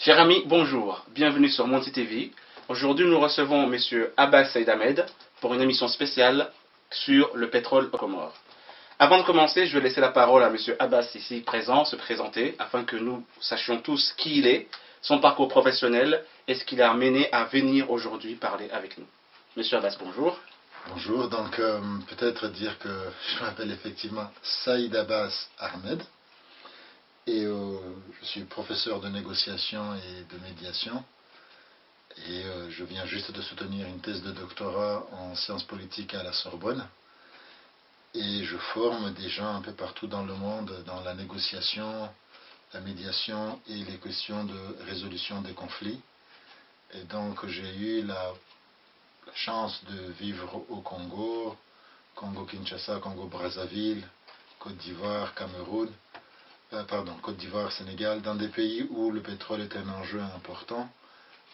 Chers amis, bonjour, bienvenue sur Monti TV. Aujourd'hui, nous recevons M. Abbas Saïd Ahmed pour une émission spéciale sur le pétrole aux Comores. Avant de commencer, je vais laisser la parole à M. Abbas ici présent se présenter afin que nous sachions tous qui il est, son parcours professionnel et ce qui l'a amené à venir aujourd'hui parler avec nous. M. Abbas, bonjour. Bonjour, donc peut-être dire que je m'appelle effectivement Saïd Abbas Ahmed et je suis professeur de négociation et de médiation et je viens juste de soutenir une thèse de doctorat en sciences politiques à la Sorbonne et je forme des gens un peu partout dans le monde dans la négociation, la médiation et les questions de résolution des conflits. Et donc j'ai eu la chance de vivre au Congo, Congo-Kinshasa, Congo-Brazzaville, Côte d'Ivoire, Cameroun, Côte d'Ivoire, Sénégal, dans des pays où le pétrole est un enjeu important.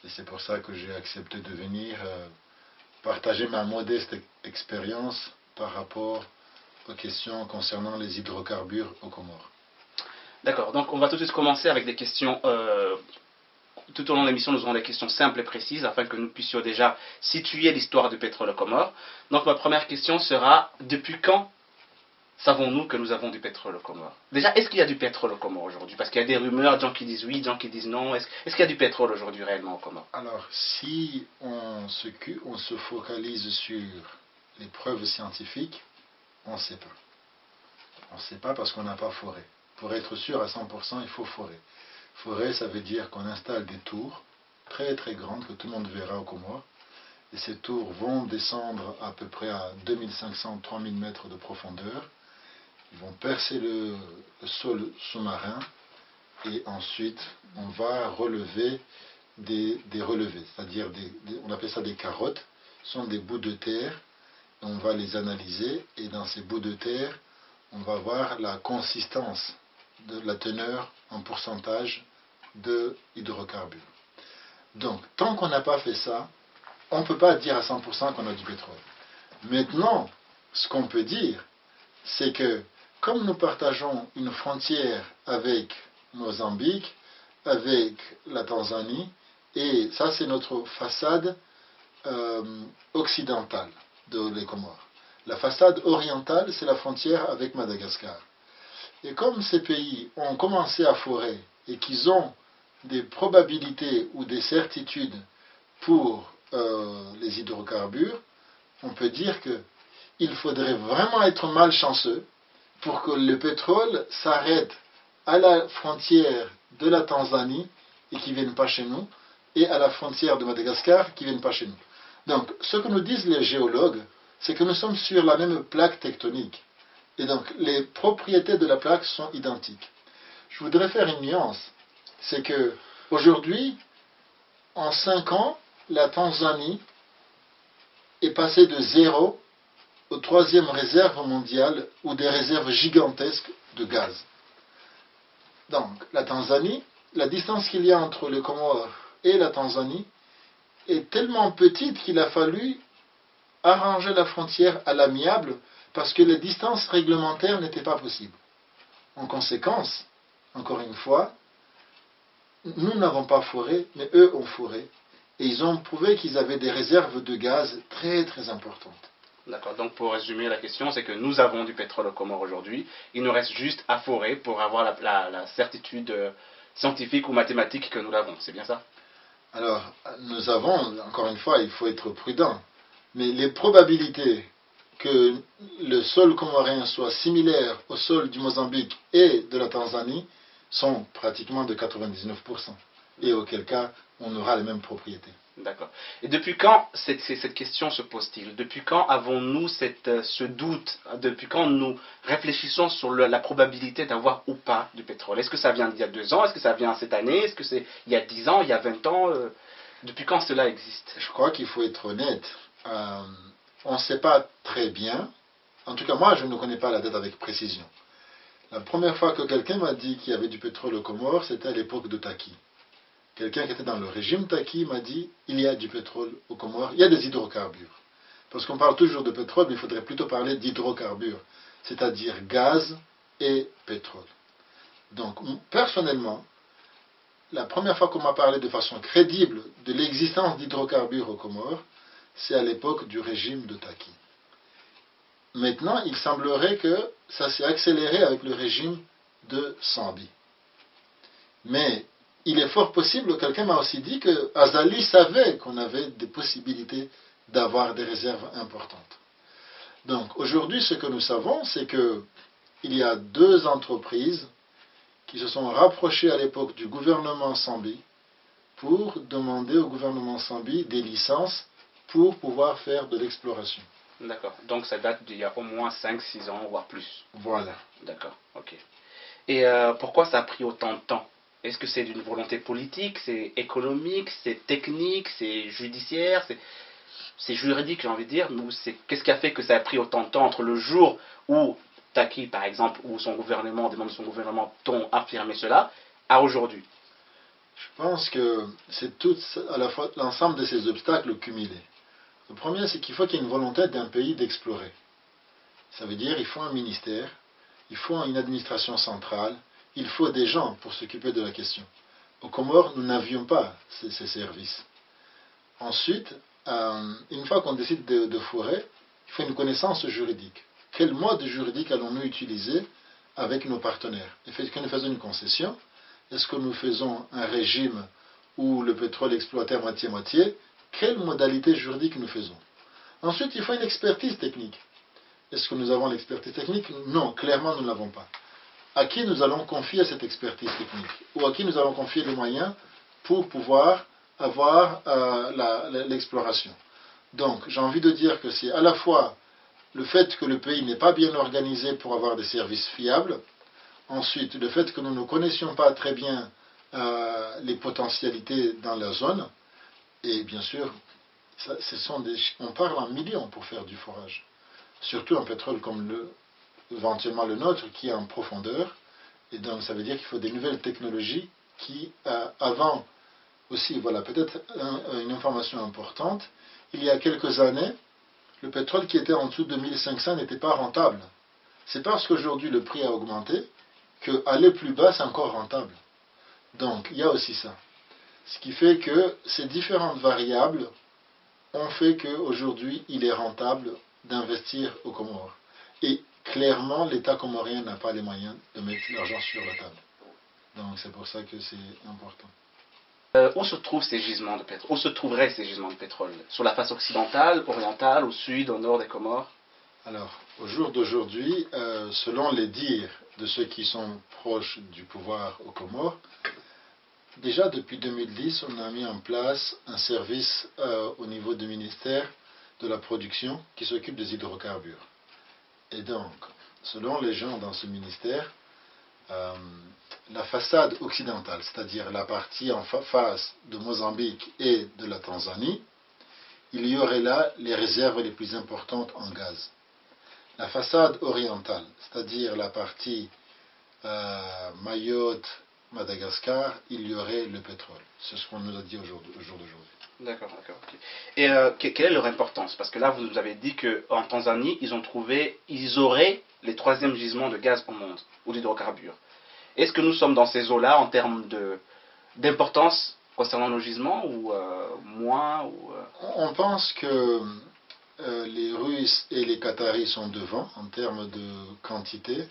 Et c'est pour ça que j'ai accepté de venir partager ma modeste expérience par rapport aux questions concernant les hydrocarbures aux Comores. D'accord, donc on va tout de suite commencer avec des questions. Tout au long de l'émission, nous aurons des questions simples et précises afin que nous puissions déjà situer l'histoire du pétrole aux Comores. Donc ma première question sera, depuis quand savons-nous que nous avons du pétrole aux Comores? Déjà, est-ce qu'il y a du pétrole aux Comores aujourd'hui? Parce qu'il y a des rumeurs, des gens qui disent oui, des gens qui disent non. Est-ce qu'il y a du pétrole aujourd'hui réellement aux Comores? Alors, si on se focalise sur les preuves scientifiques, on ne sait pas. On ne sait pas parce qu'on n'a pas foré. Pour être sûr à 100%, il faut forer. Forer, ça veut dire qu'on installe des tours très très grandes que tout le monde verra aux Comores. Et ces tours vont descendre à peu près à 2500-3000 mètres de profondeur. Ils vont percer le sol sous-marin et ensuite on va relever des relevés, c'est-à-dire on appelle ça des carottes. Ce sont des bouts de terre. On va les analyser et dans ces bouts de terre, on va voir la consistance de la teneur en pourcentage de hydrocarbures. Donc, tant qu'on n'a pas fait ça, on ne peut pas dire à 100% qu'on a du pétrole. Maintenant, ce qu'on peut dire, c'est que comme nous partageons une frontière avec Mozambique, avec la Tanzanie, et ça c'est notre façade occidentale de les Comores. La façade orientale, c'est la frontière avec Madagascar. Et comme ces pays ont commencé à forer et qu'ils ont des probabilités ou des certitudes pour les hydrocarbures, on peut dire qu'il faudrait vraiment être malchanceux pour que le pétrole s'arrête à la frontière de la Tanzanie et qu'il ne vienne pas chez nous, et à la frontière de Madagascar qui ne vienne pas chez nous. Donc, ce que nous disent les géologues, c'est que nous sommes sur la même plaque tectonique. Et donc, les propriétés de la plaque sont identiques. Je voudrais faire une nuance. C'est que aujourd'hui, en 5 ans, la Tanzanie est passée de 0 aux 3e réserve mondiale ou des réserves gigantesques de gaz. Donc, la Tanzanie, la distance qu'il y a entre le Comores et la Tanzanie est tellement petite qu'il a fallu arranger la frontière à l'amiable parce que les distances réglementaires n'étaient pas possibles. En conséquence, encore une fois, nous n'avons pas foré, mais eux ont foré. Et ils ont prouvé qu'ils avaient des réserves de gaz très très importantes. D'accord, donc pour résumer la question, c'est que nous avons du pétrole aux Comores aujourd'hui. Il nous reste juste à forer pour avoir la certitude scientifique ou mathématique que nous l'avons. C'est bien ça? Alors, nous avons, encore une fois, il faut être prudent. Mais les probabilités que le sol comorien soit similaire au sol du Mozambique et de la Tanzanie sont pratiquement de 99%. Et auquel cas, on aura les mêmes propriétés. D'accord. Et depuis quand cette question se pose-t-il? Depuis quand avons-nous ce doute? Depuis quand nous réfléchissons sur la probabilité d'avoir ou pas du pétrole? Est-ce que ça vient d'il y a 2 ans? Est-ce que ça vient cette année? Est-ce que c'est il y a 10 ans? Il y a 20 ans? Depuis quand cela existe? Je crois qu'il faut être honnête. On ne sait pas très bien. En tout cas, moi, je ne connais pas la date avec précision. La première fois que quelqu'un m'a dit qu'il y avait du pétrole aux Comores, c'était à l'époque de Taki. Quelqu'un qui était dans le régime Taki m'a dit il y a du pétrole aux Comores, il y a des hydrocarbures. Parce qu'on parle toujours de pétrole, mais il faudrait plutôt parler d'hydrocarbures, c'est-à-dire gaz et pétrole. Donc, personnellement, la première fois qu'on m'a parlé de façon crédible de l'existence d'hydrocarbures aux Comores, c'est à l'époque du régime de Taki. Maintenant, il semblerait que ça s'est accéléré avec le régime de Sambi. Mais il est fort possible, quelqu'un m'a aussi dit que Azali savait qu'on avait des possibilités d'avoir des réserves importantes. Donc aujourd'hui, ce que nous savons, c'est qu'il y a deux entreprises qui se sont rapprochées à l'époque du gouvernement Sambi pour demander au gouvernement Sambi des licences pour pouvoir faire de l'exploration. D'accord. Donc ça date d'il y a au moins 5-6 ans, voire plus. Voilà. D'accord, ok. Et pourquoi ça a pris autant de temps? Est-ce que c'est d'une volonté politique, c'est économique, c'est technique, c'est judiciaire, c'est juridique, j'ai envie de dire, ou qu'est-ce qui a fait que ça a pris autant de temps entre le jour où Taki, par exemple, ou son gouvernement, des membres de son gouvernement t'ont affirmé cela, à aujourd'hui? Je pense que c'est tout à la fois l'ensemble de ces obstacles cumulés. Le premier, c'est qu'il faut qu'il y ait une volonté d'un pays d'explorer. Ça veut dire qu'il faut un ministère, il faut une administration centrale, il faut des gens pour s'occuper de la question. Aux Comores, nous n'avions pas ces services. Ensuite, une fois qu'on décide de forer, il faut une connaissance juridique. Quel mode juridique allons-nous utiliser avec nos partenaires? Est-ce que nous faisons une concession? Est-ce que nous faisons un régime où le pétrole est exploité à moitié-moitié? Quelle modalité juridique nous faisons? Ensuite, il faut une expertise technique. Est-ce que nous avons l'expertise technique? Non, clairement, nous ne l'avons pas. À qui nous allons confier cette expertise technique? Ou à qui nous allons confier les moyens pour pouvoir avoir l'exploration? Donc, j'ai envie de dire que c'est à la fois le fait que le pays n'est pas bien organisé pour avoir des services fiables, ensuite, le fait que nous ne connaissions pas très bien les potentialités dans la zone, et bien sûr, on parle en millions pour faire du forage. Surtout un pétrole comme éventuellement le nôtre, qui est en profondeur. Et donc, ça veut dire qu'il faut des nouvelles technologies qui, avant aussi, voilà, peut-être une information importante, il y a quelques années, le pétrole qui était en dessous de 1500 n'était pas rentable. C'est parce qu'aujourd'hui le prix a augmenté qu'aller plus bas, c'est encore rentable. Donc, il y a aussi ça. Ce qui fait que ces différentes variables ont fait qu'aujourd'hui, il est rentable d'investir aux Comores. Et clairement, l'État comorien n'a pas les moyens de mettre l'argent sur la table. Donc, c'est pour ça que c'est important. Où se trouvent ces gisements de pétrole? Où se trouveraient ces gisements de pétrole? Sur la face occidentale, orientale, au sud, au nord des Comores? Alors, au jour d'aujourd'hui, selon les dires de ceux qui sont proches du pouvoir aux Comores, déjà depuis 2010, on a mis en place un service au niveau du ministère de la production qui s'occupe des hydrocarbures. Et donc, selon les gens dans ce ministère, la façade occidentale, c'est-à-dire la partie en face de Mozambique et de la Tanzanie, il y aurait là les réserves les plus importantes en gaz. La façade orientale, c'est-à-dire la partie Mayotte, Madagascar, il y aurait le pétrole. C'est ce qu'on nous a dit au jour d'aujourd'hui. D'accord, d'accord. Okay. Et quelle est leur importance? Parce que là, vous nous avez dit qu'en Tanzanie, ils auraient les troisièmes gisements de gaz au monde, ou d'hydrocarbures. Est-ce que nous sommes dans ces eaux-là en termes d'importance concernant nos gisements, ou moins On pense que les Russes et les Qataris sont devant en termes de quantité,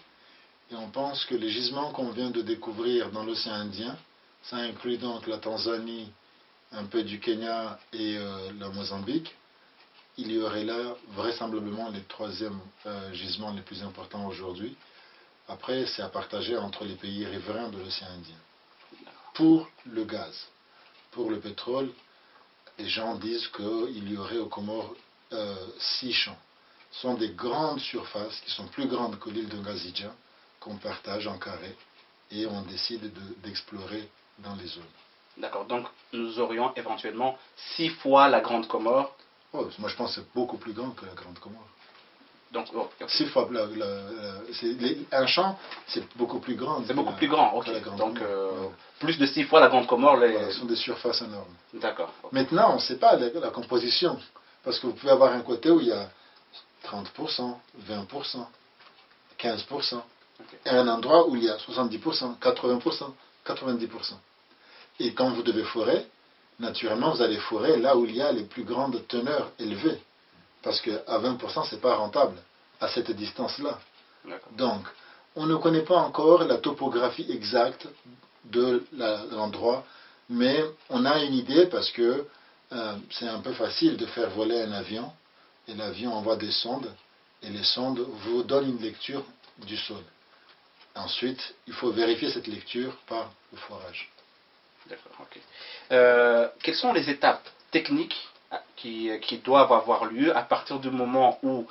et on pense que les gisements qu'on vient de découvrir dans l'océan Indien, ça inclut donc la Tanzanie, un peu du Kenya et la Mozambique, il y aurait là vraisemblablement les troisièmes gisements les plus importants aujourd'hui. Après, c'est à partager entre les pays riverains de l'océan Indien. Pour le gaz, pour le pétrole, les gens disent qu'il y aurait aux Comores 6 champs. Ce sont des grandes surfaces qui sont plus grandes que l'île de Ngazidja, qu'on partage en carré, et on décide d'explorer dans les zones. D'accord, donc nous aurions éventuellement 6 fois la Grande Comore. Oh, moi je pense que c'est beaucoup plus grand que la Grande Comore. Donc, oh, okay. 6 fois, un champ, c'est beaucoup plus grand. C'est beaucoup plus grand, ok. Donc, ouais. Plus de 6 fois la Grande Comore. Voilà, ce sont des surfaces énormes. D'accord. Okay. Maintenant, on ne sait pas la composition. Parce que vous pouvez avoir un côté où il y a 30%, 20%, 15%. Okay. Et un endroit où il y a 70%, 80%, 90%. Et quand vous devez forer, naturellement, vous allez forer là où il y a les plus grandes teneurs élevées. Parce qu'à 20%, ce n'est pas rentable à cette distance-là. Donc, on ne connaît pas encore la topographie exacte de l'endroit, mais on a une idée parce que c'est un peu facile de faire voler un avion, et l'avion envoie des sondes, et les sondes vous donnent une lecture du sol. Ensuite, il faut vérifier cette lecture par le forage. D'accord, ok. Quelles sont les étapes techniques qui doivent avoir lieu à partir du moment où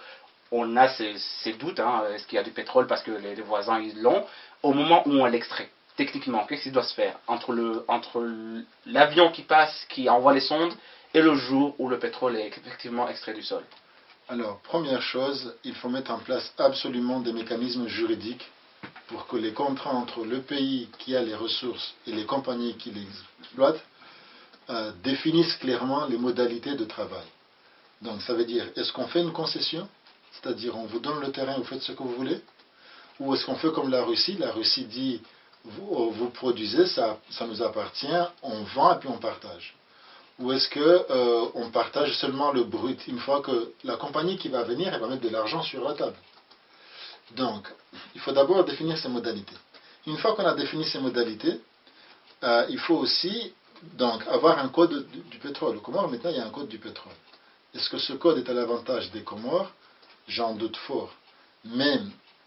on a ces doutes, hein, est-ce qu'il y a du pétrole parce que les voisins ils l'ont, au moment où on l'extrait? Techniquement, qu'est-ce qui doit se faire entre l'avion qui passe, qui envoie les sondes, et le jour où le pétrole est effectivement extrait du sol? Alors, première chose, il faut mettre en place absolument des mécanismes juridiques pour que les contrats entre le pays qui a les ressources et les compagnies qui les exploitent définissent clairement les modalités de travail. Donc ça veut dire, est-ce qu'on fait une concession? C'est-à-dire, on vous donne le terrain, vous faites ce que vous voulez? Ou est-ce qu'on fait comme la Russie? La Russie dit, vous produisez, ça nous appartient, on vend et puis on partage. Ou est-ce qu'on partage seulement le brut? Une fois que la compagnie qui va venir, elle va mettre de l'argent sur la table. Donc, il faut d'abord définir ces modalités. Une fois qu'on a défini ces modalités, il faut aussi donc, avoir un code du pétrole. Au Comores, maintenant, il y a un code du pétrole. Est-ce que ce code est à l'avantage des Comores? J'en doute fort. Mais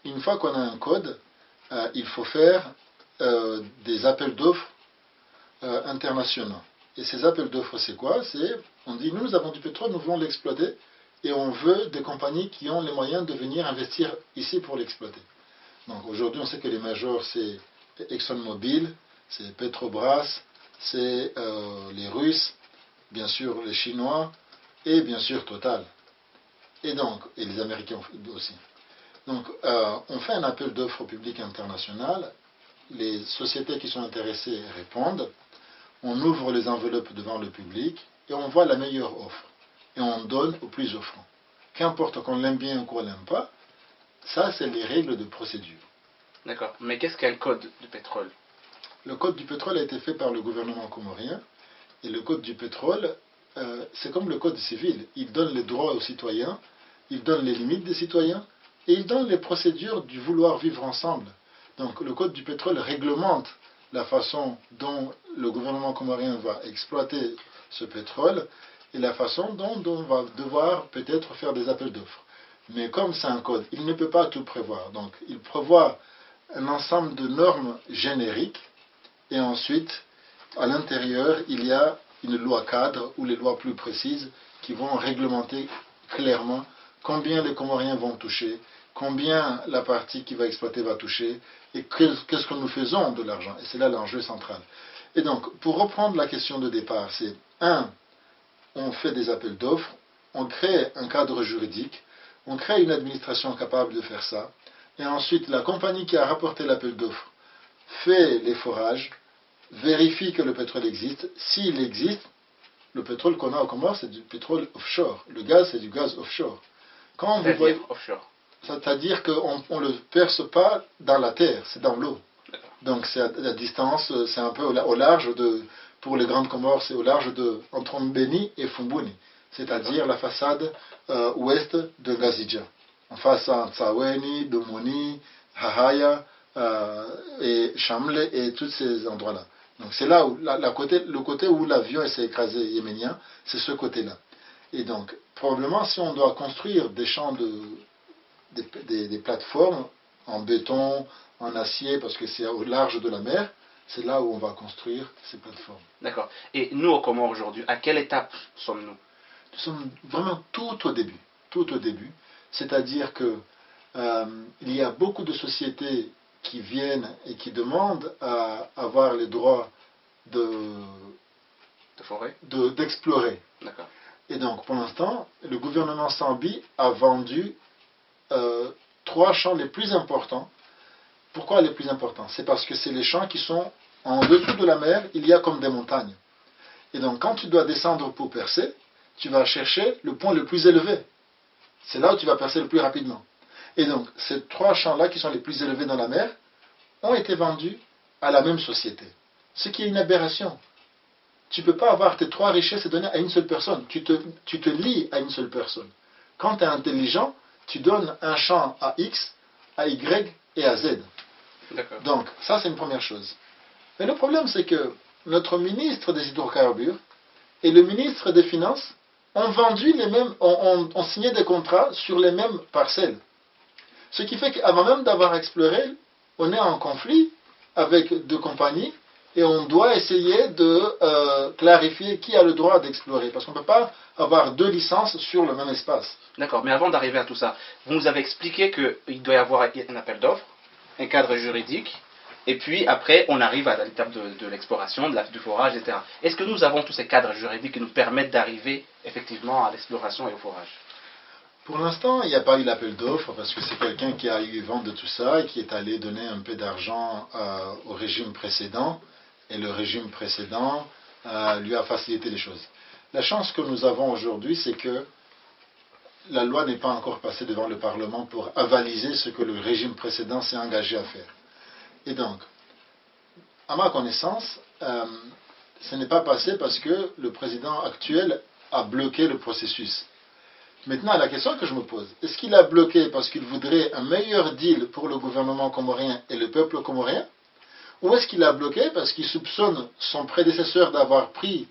une fois qu'on a un code, il faut faire des appels d'offres internationaux. Et ces appels d'offres, c'est quoi? On dit, nous avons du pétrole, nous voulons l'exploiter, et on veut des compagnies qui ont les moyens de venir investir ici pour l'exploiter. Donc aujourd'hui, on sait que les majors, c'est ExxonMobil, c'est Petrobras, c'est les Russes, bien sûr les Chinois, et bien sûr Total. Et les Américains aussi. Donc, on fait un appel d'offres au public international. Les sociétés qui sont intéressées répondent. On ouvre les enveloppes devant le public et on voit la meilleure offre. Et on donne au plus offrant. Qu'importe qu'on l'aime bien ou qu'on ne l'aime pas, ça, c'est les règles de procédure. D'accord. Mais qu'est-ce qu'est le code du pétrole? Le code du pétrole a été fait par le gouvernement comorien. Et le code du pétrole, c'est comme le code civil. Il donne les droits aux citoyens, il donne les limites des citoyens, et il donne les procédures du vouloir vivre ensemble. Donc le code du pétrole réglemente la façon dont le gouvernement comorien va exploiter ce pétrole et la façon dont on va devoir peut-être faire des appels d'offres. Mais comme c'est un code, il ne peut pas tout prévoir. Donc il prévoit un ensemble de normes génériques et ensuite, à l'intérieur, il y a une loi cadre ou les lois plus précises qui vont réglementer clairement combien les Comoriens vont toucher, combien la partie qui va exploiter va toucher, et qu'est-ce que nous faisons de l'argent. Et c'est là l'enjeu central. Et donc, pour reprendre la question de départ, c'est on fait des appels d'offres, on crée un cadre juridique, on crée une administration capable de faire ça, et ensuite la compagnie qui a rapporté l'appel d'offres fait les forages, vérifie que le pétrole existe. S'il existe, le pétrole qu'on a au Comores, c'est du pétrole offshore. Le gaz, c'est du gaz offshore. Quand vous voyez, offshore. C'est-à-dire qu'on ne le perce pas dans la terre, c'est dans l'eau. Donc c'est à la distance, c'est un peu au large de, pour les grandes Comores, c'est au large de, entre Mbeni et Fumbuni, c'est-à-dire la façade ouest de Ngazidja. En face à Tsaweni, Domoni, Hahaya et Chamle et tous ces endroits-là. Donc c'est là où le côté où l'avion s'est écrasé yéménien, c'est ce côté-là. Et donc probablement si on doit construire des champs des plateformes en béton, en acier, parce que c'est au large de la mer, c'est là où on va construire ces plateformes. D'accord. Et nous, au Comores aujourd'hui, à quelle étape sommes-nous? Nous sommes vraiment tout au début. Tout au début. C'est-à-dire que il y a beaucoup de sociétés qui viennent et qui demandent à avoir les droits d'explorer. D'accord. Et donc, pour l'instant, le gouvernement Zambie a vendu 3 champs les plus importants. Pourquoi les plus importants? C'est parce que c'est les champs qui sont en dessous de la mer, il y a comme des montagnes. Et donc, quand tu dois descendre pour percer, tu vas chercher le point le plus élevé. C'est là où tu vas percer le plus rapidement. Et donc, ces 3 champs-là, qui sont les plus élevés dans la mer, ont été vendus à la même société. Ce qui est une aberration. tu ne peux pas avoir tes trois richesses et donner à une seule personne. Tu te lies à une seule personne. Quand tu es intelligent, tu donnes un champ à X, à Y et à Z. Donc, ça c'est une première chose. Mais le problème, c'est que notre ministre des hydrocarbures et le ministre des Finances ont vendu les mêmes, ont signé des contrats sur les mêmes parcelles. Ce qui fait qu'avant même d'avoir exploré, on est en conflit avec deux compagnies et on doit essayer de clarifier qui a le droit d'explorer. Parce qu'on ne peut pas avoir deux licences sur le même espace. D'accord, mais avant d'arriver à tout ça, vous nous avez expliqué qu'il doit y avoir un appel d'offres, un cadre juridique, et puis après on arrive à l'étape de l'exploration, du forage, etc. Est-ce que nous avons tous ces cadres juridiques qui nous permettent d'arriver effectivement à l'exploration et au forage? Pour l'instant, il n'y a pas eu l'appel d'offres parce que c'est quelqu'un qui a eu vent de tout ça et qui est allé donner un peu d'argent au régime précédent. Et le régime précédent lui a facilité les choses. La chance que nous avons aujourd'hui, c'est que la loi n'est pas encore passée devant le Parlement pour avaliser ce que le régime précédent s'est engagé à faire. Et donc, à ma connaissance, ce n'est pas passé parce que le président actuel a bloqué le processus. Maintenant, la question que je me pose, est-ce qu'il a bloqué parce qu'il voudrait un meilleur deal pour le gouvernement comorien et le peuple comorien? Ou est-ce qu'il a bloqué parce qu'il soupçonne son prédécesseur d'avoir pris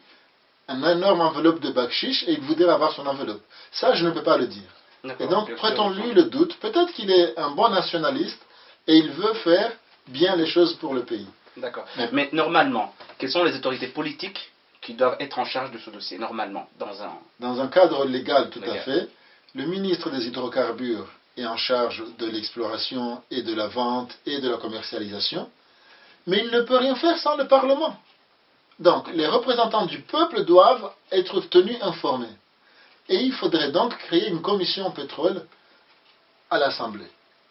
une énorme enveloppe de bakchiche et il voudrait avoir son enveloppe? Ça, je ne peux pas le dire. Et donc, prêtons-lui le doute. Peut-être qu'il est un bon nationaliste et il veut faire bien les choses pour le pays. D'accord. Mais normalement, quelles sont les autorités politiques qui doivent être en charge de ce dossier, normalement, dans un cadre légal tout à fait? Le ministre des hydrocarbures est en charge de l'exploration et de la vente et de la commercialisation, mais il ne peut rien faire sans le Parlement. Donc, les représentants du peuple doivent être tenus informés. Et il faudrait donc créer une commission pétrole à l'Assemblée.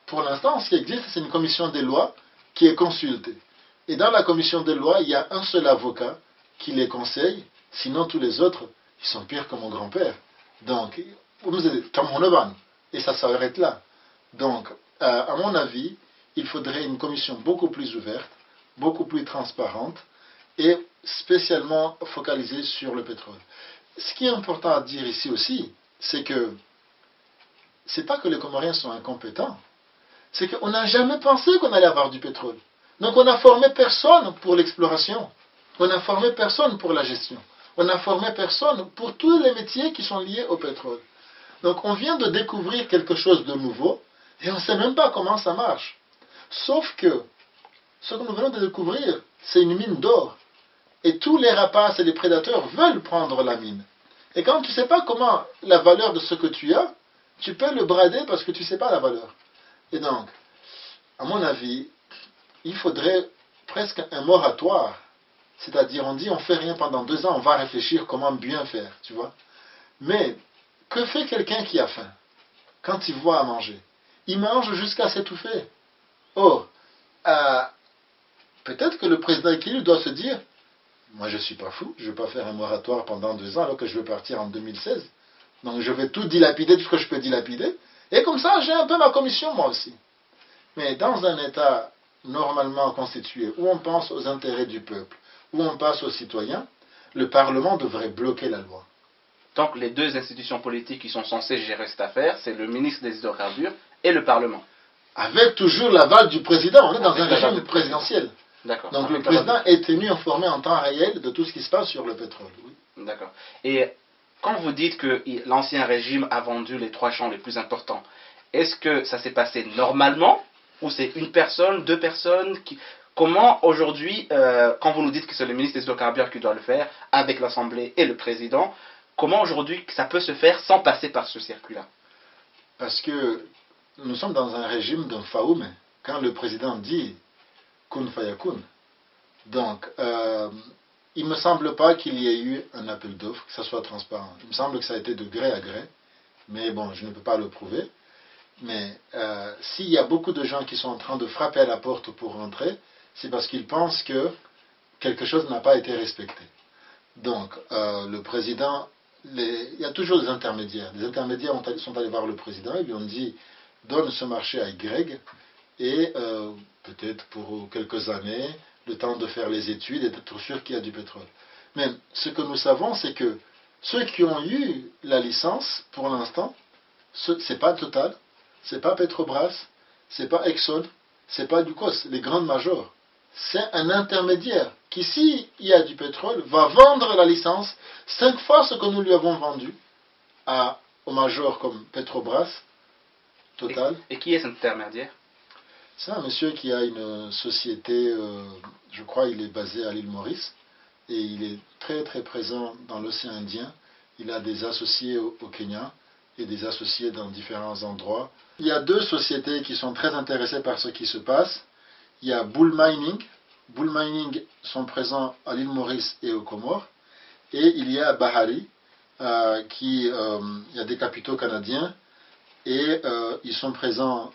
Pour l'instant, ce qui existe, c'est une commission des lois qui est consultée. Et dans la commission des lois, il y a un seul avocat qui les conseille, sinon tous les autres, ils sont pires que mon grand-père. Donc, et ça s'arrête là. Donc, à mon avis, il faudrait une commission beaucoup plus ouverte, beaucoup plus transparente et spécialement focalisée sur le pétrole. Ce qui est important à dire ici aussi, c'est que c'est pas que les Comoriens sont incompétents, c'est qu'on n'a jamais pensé qu'on allait avoir du pétrole. Donc on n'a formé personne pour l'exploration, on n'a formé personne pour la gestion, on n'a formé personne pour tous les métiers qui sont liés au pétrole. Donc on vient de découvrir quelque chose de nouveau et on ne sait même pas comment ça marche. Sauf que ce que nous venons de découvrir, c'est une mine d'or. Et tous les rapaces et les prédateurs veulent prendre la mine. Et quand tu ne sais pas comment la valeur de ce que tu as, tu peux le brader parce que tu ne sais pas la valeur. Et donc, à mon avis, il faudrait presque un moratoire. C'est-à-dire, on dit on ne fait rien pendant 2 ans, on va réfléchir comment bien faire, tu vois. Mais, que fait quelqu'un qui a faim quand il voit à manger? Il mange jusqu'à s'étouffer. Or, peut-être que le président Ekili doit se dire, moi je ne suis pas fou, je ne vais pas faire un moratoire pendant 2 ans alors que je veux partir en 2016. Donc je vais tout dilapider, tout ce que je peux dilapider. Et comme ça, j'ai un peu ma commission moi aussi. Mais dans un État normalement constitué, où on pense aux intérêts du peuple, où on pense aux citoyens, le Parlement devrait bloquer la loi. Donc les deux institutions politiques qui sont censées gérer cette affaire, c'est le ministre des hydrocarbures et le Parlement. Avec toujours l'aval du président, on est dans un régime présidentiel. D'accord. Donc le président est tenu informé en temps réel de tout ce qui se passe sur le pétrole. Oui. D'accord. Et quand vous dites que l'ancien régime a vendu les 3 champs les plus importants, est-ce que ça s'est passé normalement ou c'est une personne, 2 personnes qui... Comment aujourd'hui, quand vous nous dites que c'est le ministre des hydrocarbures qui doit le faire, avec l'Assemblée et le président, comment aujourd'hui ça peut se faire sans passer par ce circuit-là? Parce que nous sommes dans un régime d'un faoum. Quand le président dit kun fayakun, donc il ne me semble pas qu'il y ait eu un appel d'offres, que ça soit transparent. Il me semble que ça a été de gré à gré, mais bon, je ne peux pas le prouver. Mais s'il y a beaucoup de gens qui sont en train de frapper à la porte pour rentrer, c'est parce qu'ils pensent que quelque chose n'a pas été respecté. Donc, le président, il y a toujours des intermédiaires. Les intermédiaires sont allés voir le président et lui ont dit donne ce marché à Y et peut-être pour quelques années, le temps de faire les études et d'être sûr qu'il y a du pétrole. Mais ce que nous savons, c'est que ceux qui ont eu la licence, pour l'instant, c'est pas Total, c'est pas Petrobras, c'est pas Exxon, c'est pas Ducos, les grandes majors. C'est un intermédiaire qui, s'il y a du pétrole, va vendre la licence 5 fois ce que nous lui avons vendu aux majors comme Petrobras, Total. Et qui est cet intermédiaire? C'est un monsieur qui a une société, je crois il est basé à l'île Maurice, et il est très très présent dans l'océan Indien. Il a des associés au Kenya et des associés dans différents endroits. Il y a 2 sociétés qui sont très intéressées par ce qui se passe. Il y a Bull Mining. Bull Mining sont présents à l'île Maurice et aux Comores. Et il y a Bahari, il y a des capitaux canadiens. Et ils sont présents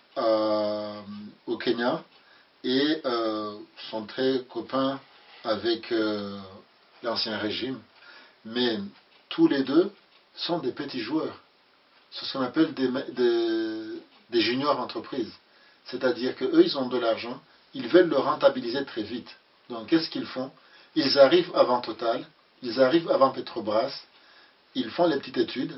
au Kenya et sont très copains avec l'ancien régime. Mais tous les 2 sont des petits joueurs. C'est ce qu'on appelle des juniors entreprises. C'est-à-dire qu'eux, ils ont de l'argent, ils veulent le rentabiliser très vite. Donc, qu'est-ce qu'ils font? Ils arrivent avant Total, ils arrivent avant Petrobras, ils font les petites études,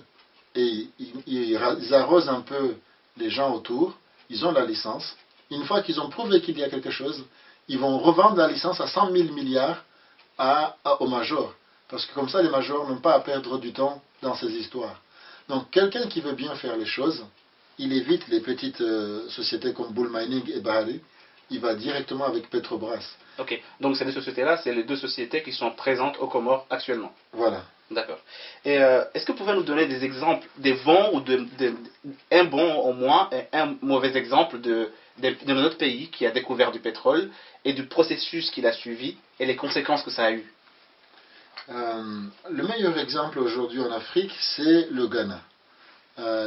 et ils arrosent un peu les gens autour, ils ont la licence. Une fois qu'ils ont prouvé qu'il y a quelque chose, ils vont revendre la licence à 100 000 milliards aux majors. Parce que comme ça, les majors n'ont pas à perdre du temps dans ces histoires. Donc, quelqu'un qui veut bien faire les choses, il évite les petites sociétés comme Bull Mining et Bahari, il va directement avec Petrobras. Ok, donc ces 2 sociétés-là, c'est les 2 sociétés qui sont présentes aux Comores actuellement. Voilà. D'accord. Et est-ce que vous pouvez nous donner des exemples, des bons ou un bon au moins et un mauvais exemple de notre pays qui a découvert du pétrole et du processus qu'il a suivi et les conséquences que ça a eu? Le meilleur exemple aujourd'hui en Afrique, c'est le Ghana.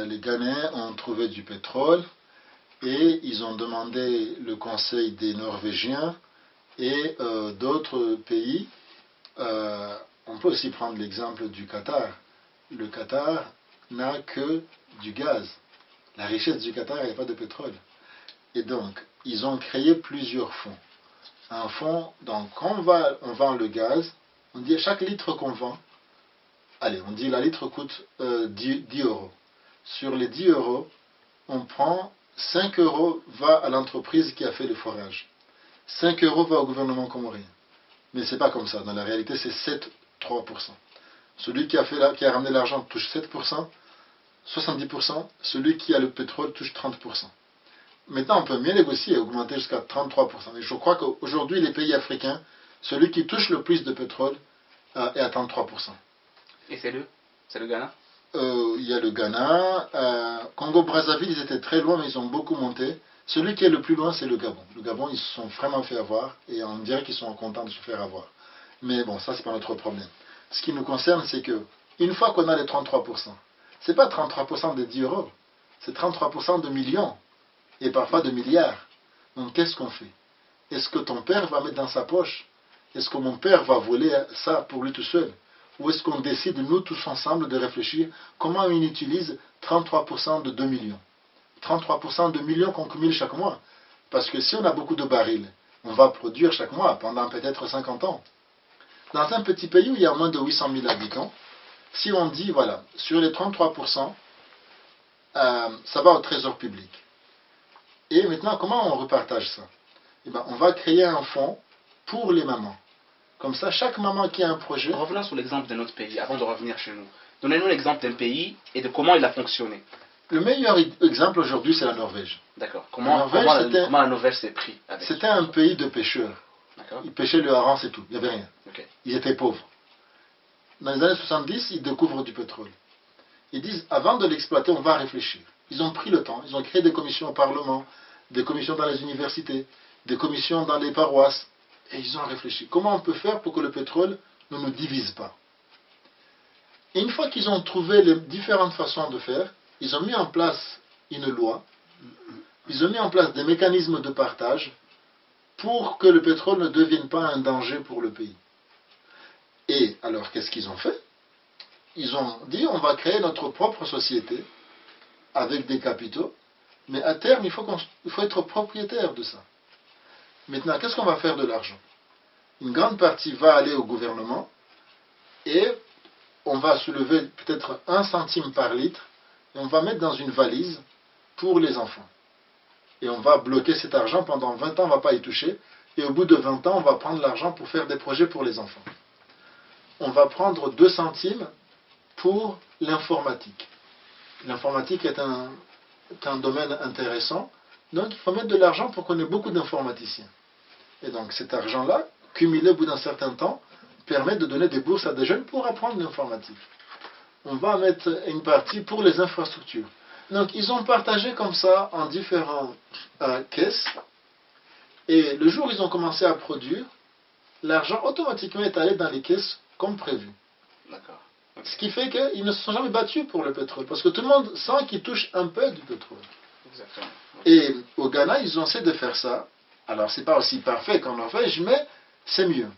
Les Ghanéens ont trouvé du pétrole et ils ont demandé le conseil des Norvégiens et d'autres pays. On peut aussi prendre l'exemple du Qatar. Le Qatar n'a que du gaz. La richesse du Qatar, il n'y a pas de pétrole. Et donc, ils ont créé plusieurs fonds. Un fonds, donc quand on vend le gaz, on dit à chaque litre qu'on vend, allez, on dit la litre coûte 10 euros. Sur les 10 euros, on prend 5 euros va à l'entreprise qui a fait le forage. 5 euros va au gouvernement comorien. Mais ce n'est pas comme ça. Dans la réalité, c'est 7,3%. Celui qui a ramené l'argent touche 7%, 70%. Celui qui a le pétrole touche 30%. Maintenant, on peut mieux négocier et augmenter jusqu'à 33%. Mais je crois qu'aujourd'hui, les pays africains, celui qui touche le plus de pétrole est à 33%. Et c'est le Ghana? Il y a le Ghana. Congo-Brazzaville, ils étaient très loin, mais ils ont beaucoup monté. Celui qui est le plus loin, c'est le Gabon. Le Gabon, ils se sont vraiment fait avoir, et on dirait qu'ils sont contents de se faire avoir. Mais bon, ça, c'est pas notre problème. Ce qui nous concerne, c'est que, une fois qu'on a les 33%, c'est pas 33% de 10 euros, c'est 33% de millions, et parfois de milliards. Donc, qu'est-ce qu'on fait? Est-ce que ton père va mettre dans sa poche? Est-ce que mon père va voler ça pour lui tout seul? Ou est-ce qu'on décide, nous tous ensemble, de réfléchir comment on utilise 33% de 2 millions? 33% de millions qu'on cumule chaque mois. Parce que si on a beaucoup de barils, on va produire chaque mois pendant peut-être 50 ans. Dans un petit pays où il y a moins de 800 000 habitants, si on dit, voilà, sur les 33%, ça va au trésor public. Et maintenant, comment on repartage ça? Eh bien, on va créer un fonds pour les mamans. Comme ça, chaque maman qui a un projet... Revenons sur l'exemple de notre pays, avant de revenir chez nous. Donnez-nous l'exemple d'un pays et de comment il a fonctionné. Le meilleur exemple aujourd'hui, c'est la Norvège. D'accord. Comment la Norvège s'est pris avec... C'était un pays de pêcheurs. Ils pêchaient le hareng, c'est tout. Il n'y avait rien. Okay. Ils étaient pauvres. Dans les années 70, ils découvrent du pétrole. Ils disent, avant de l'exploiter, on va réfléchir. Ils ont pris le temps. Ils ont créé des commissions au Parlement, des commissions dans les universités, des commissions dans les paroisses. Et ils ont réfléchi. Comment on peut faire pour que le pétrole ne nous divise pas? Et une fois qu'ils ont trouvé les différentes façons de faire, ils ont mis en place une loi, ils ont mis en place des mécanismes de partage pour que le pétrole ne devienne pas un danger pour le pays. Et alors, qu'est-ce qu'ils ont fait? Ils ont dit, on va créer notre propre société avec des capitaux, mais à terme, il faut être propriétaire de ça. Maintenant, qu'est-ce qu'on va faire de l'argent? Une grande partie va aller au gouvernement, et on va soulever peut-être 1 centime par litre, et on va mettre dans une valise pour les enfants. Et on va bloquer cet argent pendant 20 ans, on ne va pas y toucher, et au bout de 20 ans, on va prendre l'argent pour faire des projets pour les enfants. On va prendre 2 centimes pour l'informatique. L'informatique est un domaine intéressant, donc il faut mettre de l'argent pour qu'on ait beaucoup d'informaticiens. Et donc cet argent-là, cumulé au bout d'un certain temps, permet de donner des bourses à des jeunes pour apprendre l'informatique. On va mettre une partie pour les infrastructures. Donc ils ont partagé comme ça en différentes caisses, et le jour où ils ont commencé à produire, l'argent automatiquement est allé dans les caisses comme prévu. D'accord. Ce qui fait qu'ils ne se sont jamais battus pour le pétrole, parce que tout le monde sent qu'ils touchent un peu du pétrole. Exactement. Et au Ghana, ils ont essayé de faire ça. Alors, c'est pas aussi parfait qu'en Norvège, mais c'est mieux.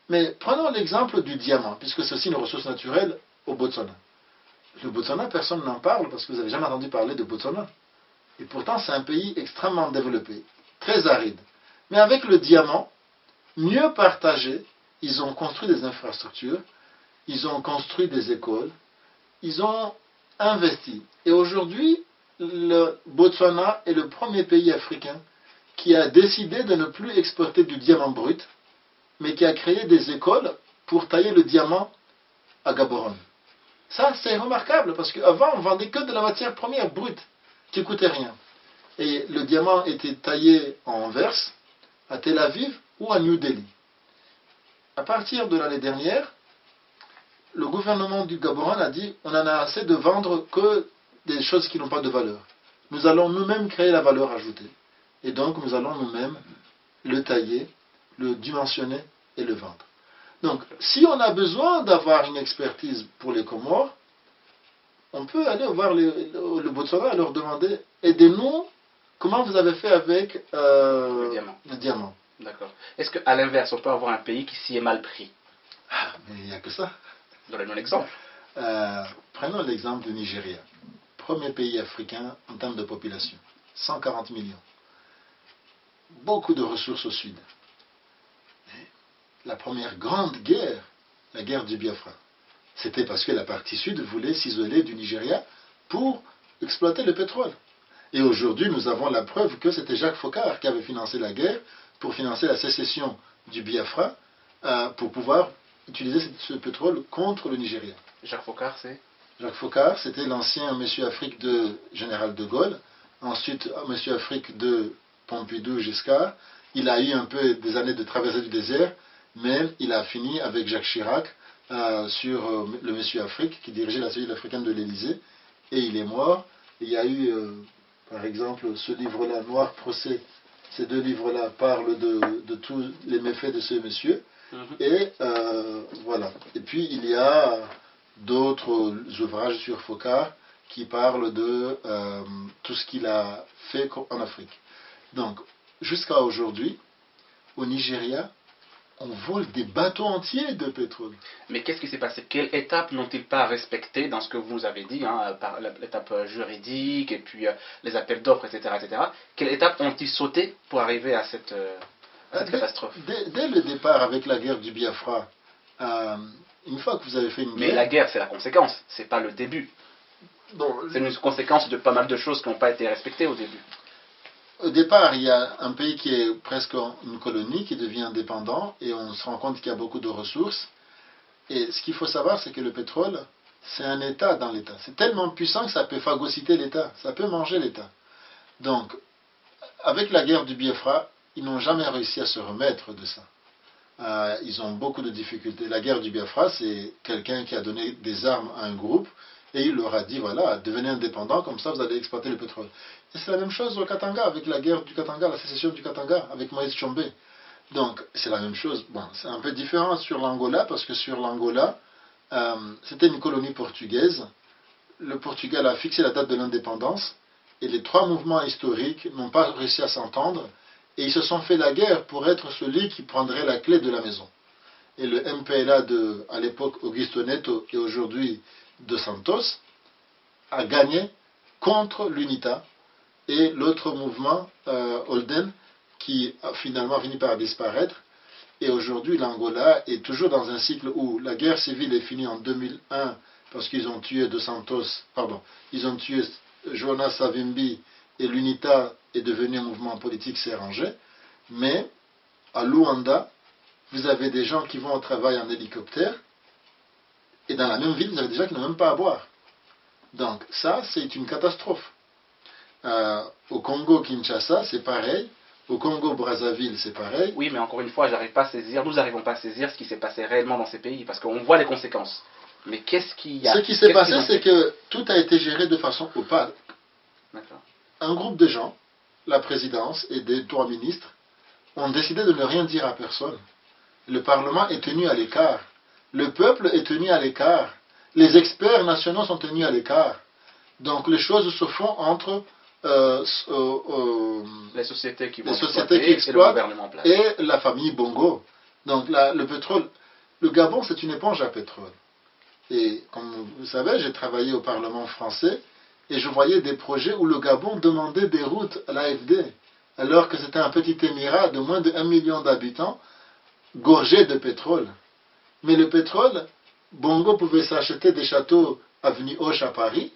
Mais prenons l'exemple du diamant, puisque c'est aussi une ressource naturelle au Botswana. Le Botswana, personne n'en parle, parce que vous n'avez jamais entendu parler de Botswana. Et pourtant, c'est un pays extrêmement développé, très aride. Mais avec le diamant, mieux partagé, ils ont construit des infrastructures, ils ont construit des écoles, ils ont investi. Et aujourd'hui, le Botswana est le premier pays africain qui a décidé de ne plus exporter du diamant brut, mais qui a créé des écoles pour tailler le diamant à Gaborone. Ça, c'est remarquable, parce qu'avant, on vendait que de la matière première brute, qui ne coûtait rien. Et le diamant était taillé en Anvers, à Tel Aviv ou à New Delhi. À partir de l'année dernière, le gouvernement du Gaborone a dit on en a assez de vendre que des choses qui n'ont pas de valeur. Nous allons nous-mêmes créer la valeur ajoutée. Et donc nous allons nous-mêmes le tailler, le dimensionner et le vendre. Donc si on a besoin d'avoir une expertise pour les Comores, on peut aller voir le Botswana et leur demander aidez-nous, comment vous avez fait avec le diamant. D'accord. Est-ce qu'à l'inverse, on peut avoir un pays qui s'y est mal pris? Ah, mais il n'y a que ça. Donnez-nous un exemple. Prenons l'exemple du Nigeria. Premier pays africain en termes de population. 140 millions. Beaucoup de ressources au sud. La première grande guerre, la guerre du Biafra, c'était parce que la partie sud voulait s'isoler du Nigeria pour exploiter le pétrole. Et aujourd'hui, nous avons la preuve que c'était Jacques Foccart qui avait financé la guerre pour financer la sécession du Biafra pour pouvoir utiliser ce pétrole contre le Nigeria. Jacques Foccart, c'est Jacques Foccart, c'était l'ancien Monsieur Afrique de Général de Gaulle, ensuite Monsieur Afrique de Pompidou Giscard. Il a eu un peu des années de traversée du désert, mais il a fini avec Jacques Chirac sur le Monsieur Afrique, qui dirigeait la cellule africaine de l'Élysée, et il est mort. Il y a eu, par exemple, ce livre-là, Noir Procès. Ces 2 livres-là parlent de tous les méfaits de ce monsieur. Et voilà. Et puis il y a d'autres ouvrages sur Foccart qui parlent de tout ce qu'il a fait en Afrique. Donc, jusqu'à aujourd'hui, au Nigeria, on vole des bateaux entiers de pétrole. Mais qu'est-ce qui s'est passé? Quelle étape n'ont-ils pas respecté dans ce que vous avez dit, par l'étape juridique et puis les appels d'offres, etc., etc. Quelle étape ont-ils sauté pour arriver à cette catastrophe? Dès le départ, avec la guerre du Biafra, une fois que vous avez fait une guerre... Mais la guerre, c'est la conséquence, c'est pas le début. Bon, c'est une conséquence de pas mal de choses qui n'ont pas été respectées au début. Au départ, il y a un pays qui est presque une colonie, qui devient indépendant, et on se rend compte qu'il y a beaucoup de ressources. Et ce qu'il faut savoir, c'est que le pétrole, c'est un État dans l'État. C'est tellement puissant que ça peut phagocyter l'État, ça peut manger l'État. Donc, avec la guerre du Biafra, ils n'ont jamais réussi à se remettre de ça. Ils ont beaucoup de difficultés. La guerre du Biafra, c'est quelqu'un qui a donné des armes à un groupe, et il leur a dit, voilà, devenez indépendant, comme ça vous allez exploiter le pétrole. Et c'est la même chose au Katanga, avec la guerre du Katanga, la sécession du Katanga, avec Moïse Tshombe. Donc, c'est la même chose. Bon, c'est un peu différent sur l'Angola, parce que sur l'Angola, c'était une colonie portugaise. Le Portugal a fixé la date de l'indépendance, et les 3 mouvements historiques n'ont pas réussi à s'entendre, et ils se sont fait la guerre pour être celui qui prendrait la clé de la maison. Et le MPLA à l'époque Augusto Neto et aujourd'hui de Santos a gagné contre l'UNITA et l'autre mouvement, Holden, qui a finalement fini par disparaître. Et aujourd'hui, l'Angola est toujours dans un cycle où la guerre civile est finie en 2001 parce qu'ils ont tué ils ont tué Jonas Savimbi et l'UNITA est devenu un mouvement politique, s'est rangé. Mais à Luanda, vous avez des gens qui vont au travail en hélicoptère et dans la même ville, vous avez des gens qui n'ont même pas à boire. Donc ça, c'est une catastrophe. Au Congo-Kinshasa, c'est pareil. Au Congo-Brazzaville, c'est pareil. Oui, mais encore une fois, nous n'arrivons pas à saisir ce qui s'est passé réellement dans ces pays, parce qu'on voit les conséquences. Mais qu'est-ce qu'il y a? Ce qui s'est passé, c'est que tout a été géré de façon opaque. D'accord. Un groupe de gens, la présidence et des 3 ministres, ont décidé de ne rien dire à personne. Le Parlement est tenu à l'écart. Le peuple est tenu à l'écart. Les experts nationaux sont tenus à l'écart. Donc les choses se font entre les sociétés qui exploitent et le gouvernement en place. Et la famille Bongo. Donc le pétrole, le Gabon, c'est une éponge à pétrole. Et comme vous savez, j'ai travaillé au Parlement français et je voyais des projets où le Gabon demandait des routes à l'AFD, alors que c'était un petit émirat de moins de 1 million d'habitants, gorgé de pétrole. Mais le pétrole, Bongo pouvait s'acheter des châteaux avenue Hoche à Paris,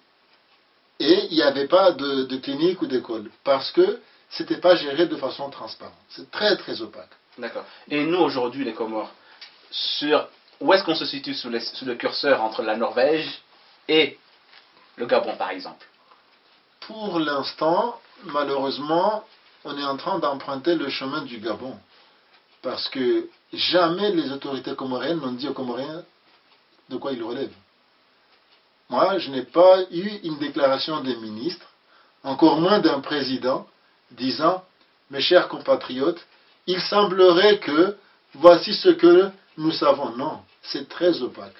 et il n'y avait pas de clinique ou d'école, parce que ce n'était pas géré de façon transparente. C'est très très opaque. D'accord. Et nous aujourd'hui, les Comores, où est-ce qu'on se situe sous le curseur entre la Norvège et le Gabon, par exemple? Pour l'instant, malheureusement, on est en train d'emprunter le chemin du Gabon. Parce que jamais les autorités comoriennes n'ont dit aux Comoriens de quoi ils relèvent. Moi, je n'ai pas eu une déclaration des ministres, encore moins d'un président, disant « Mes chers compatriotes, il semblerait que voici ce que nous savons. » Non, c'est très opaque.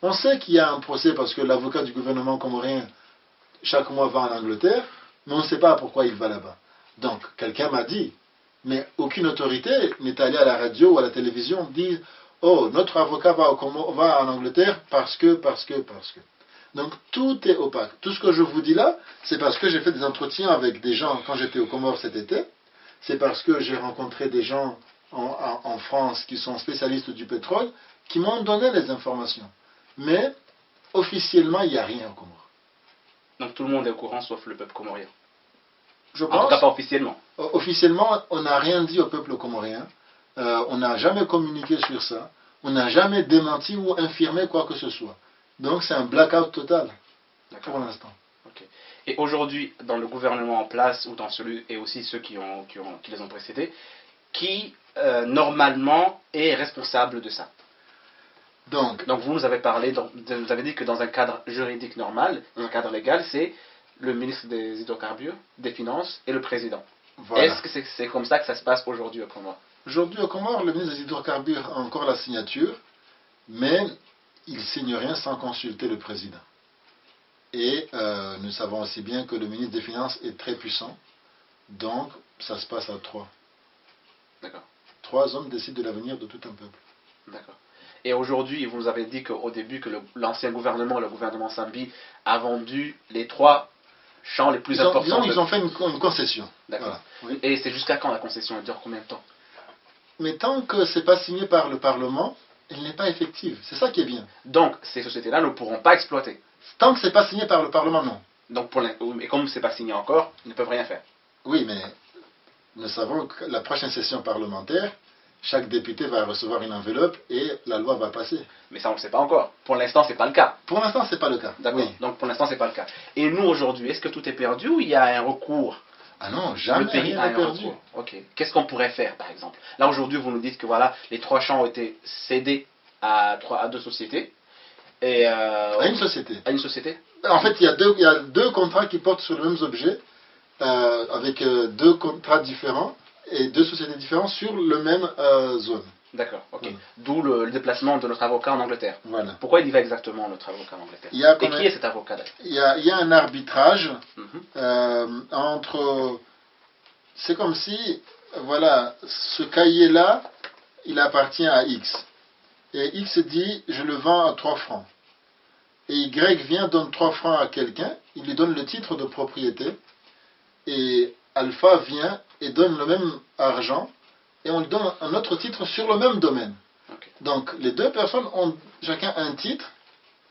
On sait qu'il y a un procès parce que l'avocat du gouvernement comorien, chaque mois, va en Angleterre, mais on ne sait pas pourquoi il va là-bas. Donc, quelqu'un m'a dit, mais aucune autorité n'est allée à la radio ou à la télévision dire « Oh, notre avocat va en Angleterre parce que... » Donc, tout est opaque. Tout ce que je vous dis là, c'est parce que j'ai fait des entretiens avec des gens quand j'étais aux Comores cet été. C'est parce que j'ai rencontré des gens en France qui sont spécialistes du pétrole, qui m'ont donné les informations. Mais, officiellement, il n'y a rien aux Comores. Donc tout le monde est au courant, sauf le peuple comorien. Je pense, en tout cas, pas officiellement. Officiellement, on n'a rien dit au peuple comorien. On n'a jamais communiqué sur ça. On n'a jamais démenti ou infirmé quoi que ce soit. Donc c'est un blackout total, pour l'instant. Okay. Et aujourd'hui, dans le gouvernement en place, ou dans celui, et aussi ceux qui les ont précédés, qui normalement est responsable de ça? Donc vous nous avez parlé, vous avez dit que dans un cadre juridique normal, un cadre légal, c'est le ministre des hydrocarbures, des finances et le président. Voilà. Est-ce que c'est comme ça que ça se passe aujourd'hui au Comores? Aujourd'hui au Comores, le ministre des hydrocarbures a encore la signature, mais il ne signe rien sans consulter le président. Et nous savons aussi bien que le ministre des Finances est très puissant, donc ça se passe à 3. D'accord. 3 hommes décident de l'avenir de tout un peuple. D'accord. Et aujourd'hui, vous nous avez dit qu'au début, que l'ancien gouvernement, le gouvernement Sambi, a vendu les 3 champs les plus importants. Ils ont fait une concession. D'accord. Voilà. Oui. Et c'est jusqu'à quand la concession? Elle dure combien de temps? Mais tant que ce n'est pas signé par le Parlement, elle n'est pas effective. C'est ça qui est bien. Donc, ces sociétés-là ne pourront pas exploiter. Tant que ce n'est pas signé par le Parlement, non. Donc, et comme ce n'est pas signé encore, ils ne peuvent rien faire. Oui, mais nous savons que la prochaine session parlementaire, chaque député va recevoir une enveloppe et la loi va passer. Mais ça, on ne le sait pas encore. Pour l'instant, ce n'est pas le cas. Pour l'instant, ce n'est pas le cas. D'accord. Oui. Donc, pour l'instant, ce n'est pas le cas. Et nous, aujourd'hui, est-ce que tout est perdu ou il y a un recours? Ah non, jamais le pays rien a n'est perdu. Recours. Ok. Qu'est-ce qu'on pourrait faire, par exemple? Là, aujourd'hui, vous nous dites que voilà, les 3 champs ont été cédés à 2 sociétés. Et à une société. À une société. En fait, il y a deux contrats qui portent sur le même objet, avec 2 contrats différents et 2 sociétés différentes sur le même zone. D'accord, ok. Voilà. D'où le déplacement de notre avocat en Angleterre. Voilà. Pourquoi il y va exactement, notre avocat en Angleterre? Et qui est cet avocat d'ailleurs? Il y a un arbitrage entre... C'est comme si, voilà, ce cahier-là, il appartient à X. Et X dit, je le vends à 3 francs. Et Y vient, donne 3 francs à quelqu'un, il lui donne le titre de propriété. Et Alpha vient et donne le même argent, et on lui donne un autre titre sur le même domaine. Ok. Donc les deux personnes ont chacun un titre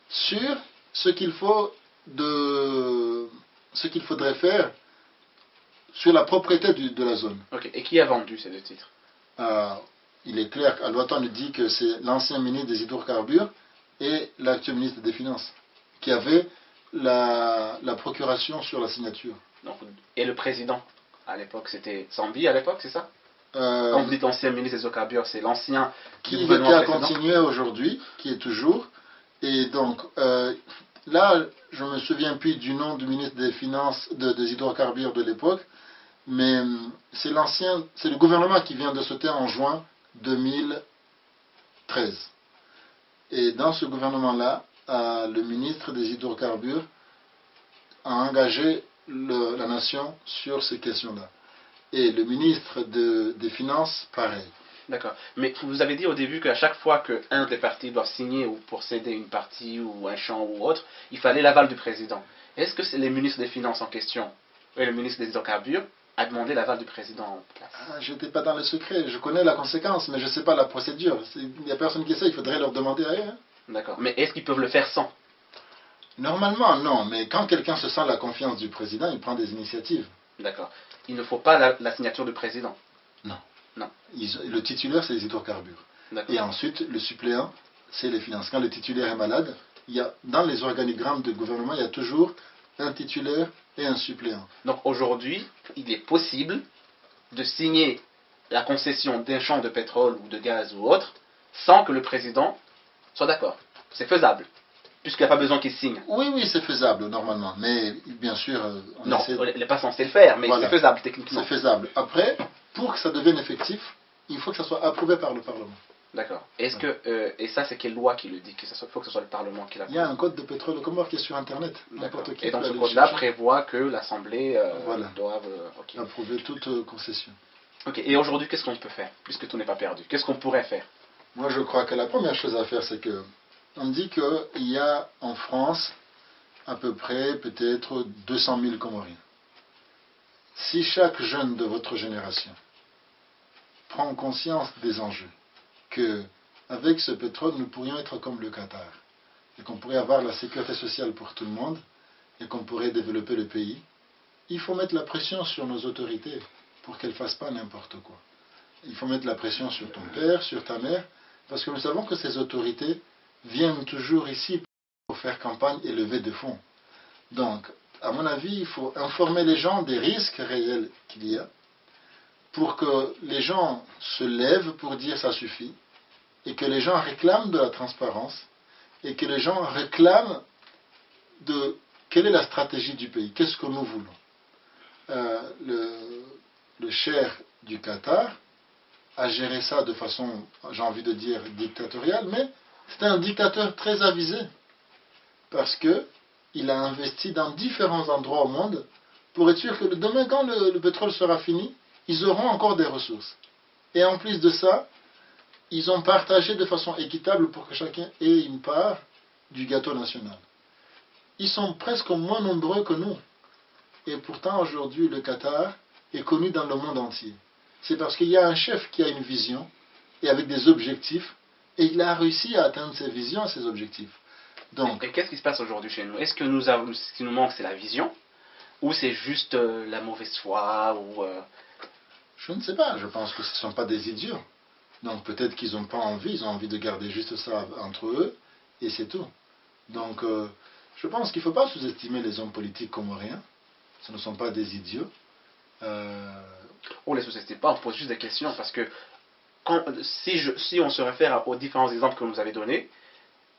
sur ce qu'il faudrait faire sur la propriété de la zone. Ok. Et qui a vendu ces deux titres? Euh, il est clair qu'à l'OTAN nous dit que c'est l'ancien ministre des hydrocarbures et l'actuel ministre des Finances qui avaient la procuration sur la signature. Donc, et le président à l'époque, c'était Sambi à l'époque, c'est ça? Euh, Quand vous dites ancien ministre des hydrocarbures, c'est l'ancien du qui gouvernement a précédent? continué aujourd'hui, qui est toujours. Et donc, là, je ne me souviens plus du nom du ministre des Finances, des hydrocarbures de l'époque, mais c'est le gouvernement qui vient de sauter en juin 2013. Et dans ce gouvernement-là, le ministre des hydrocarbures a engagé la nation sur ces questions-là. Et le ministre des Finances, pareil. D'accord. Mais vous avez dit au début qu'à chaque fois qu'un des partis doit signer ou pour céder une partie ou un champ ou autre, il fallait l'aval du président. Est-ce que c'est les ministres des Finances en question et le ministre des hydrocarbures a demandé l'aval du président en place? Je n'étais pas dans le secret, je connais la conséquence, mais je ne sais pas la procédure. Il n'y a personne qui sait, il faudrait leur demander à eux. Hein. D'accord. Mais est-ce qu'ils peuvent le faire sans? Normalement, non, mais quand quelqu'un se sent la confiance du président, il prend des initiatives. D'accord. Il ne faut pas la signature du président? Non. Non. Le titulaire, c'est les hydrocarbures. Et ensuite, le suppléant, c'est les finances. Quand le titulaire est malade, dans les organigrammes de gouvernement, il y a toujours un titulaire et un suppléant. Donc aujourd'hui, il est possible de signer la concession d'un champ de pétrole ou de gaz ou autre sans que le président soit d'accord. C'est faisable, puisqu'il n'y a pas besoin qu'il signe. Oui, c'est faisable normalement. Mais bien sûr, il n'est pas censé le faire, mais voilà. C'est faisable techniquement. C'est faisable. Après, pour que ça devienne effectif, il faut que ça soit approuvé par le Parlement. D'accord. Est-ce que et ça, c'est quelle loi qui le dit qu'il faut que ce soit le Parlement qui l'approuve? Il y a un code de pétrole Comore qui est sur Internet. Et donc ce code-là prévoit que l'Assemblée doive approuver toute concession. Ok. Et aujourd'hui, qu'est-ce qu'on peut faire, puisque tout n'est pas perdu? Qu'est-ce qu'on pourrait faire? Moi, je crois que la première chose à faire, c'est que on dit qu'il y a en France à peu près peut-être 200 000 Comoriens. Si chaque jeune de votre génération prend conscience des enjeux, qu'avec ce pétrole, nous pourrions être comme le Qatar, et qu'on pourrait avoir la sécurité sociale pour tout le monde, et qu'on pourrait développer le pays, il faut mettre la pression sur nos autorités pour qu'elles ne fassent pas n'importe quoi. Il faut mettre la pression sur ton père, sur ta mère, parce que nous savons que ces autorités viennent toujours ici pour faire campagne et lever des fonds. Donc, à mon avis, il faut informer les gens des risques réels qu'il y a, pour que les gens se lèvent pour dire ça suffit, et que les gens réclament de la transparence, et que les gens réclament de quelle est la stratégie du pays, qu'est-ce que nous voulons. Le cheikh du Qatar a géré ça de façon, j'ai envie de dire, dictatoriale, mais c'est un dictateur très avisé, parce qu'il a investi dans différents endroits au monde pour être sûr que demain, quand le pétrole sera fini, ils auront encore des ressources. Et en plus de ça, ils ont partagé de façon équitable pour que chacun ait une part du gâteau national. Ils sont presque moins nombreux que nous. Et pourtant, aujourd'hui, le Qatar est connu dans le monde entier. C'est parce qu'il y a un chef qui a une vision et avec des objectifs, et il a réussi à atteindre ses visions et ses objectifs. Donc, et qu'est-ce qui se passe aujourd'hui chez nous? Est-ce que ce qui nous manque, c'est la vision? Ou c'est juste la mauvaise foi Je ne sais pas, je pense que ce ne sont pas des idiots. Donc peut-être qu'ils n'ont pas envie, ils ont envie de garder juste ça entre eux, et c'est tout. Donc je pense qu'il ne faut pas sous-estimer les hommes politiques comoriens. Ce ne sont pas des idiots. On ne les sous-estime pas, on pose juste des questions, parce que si on se réfère aux différents exemples que vous nous avez donnés,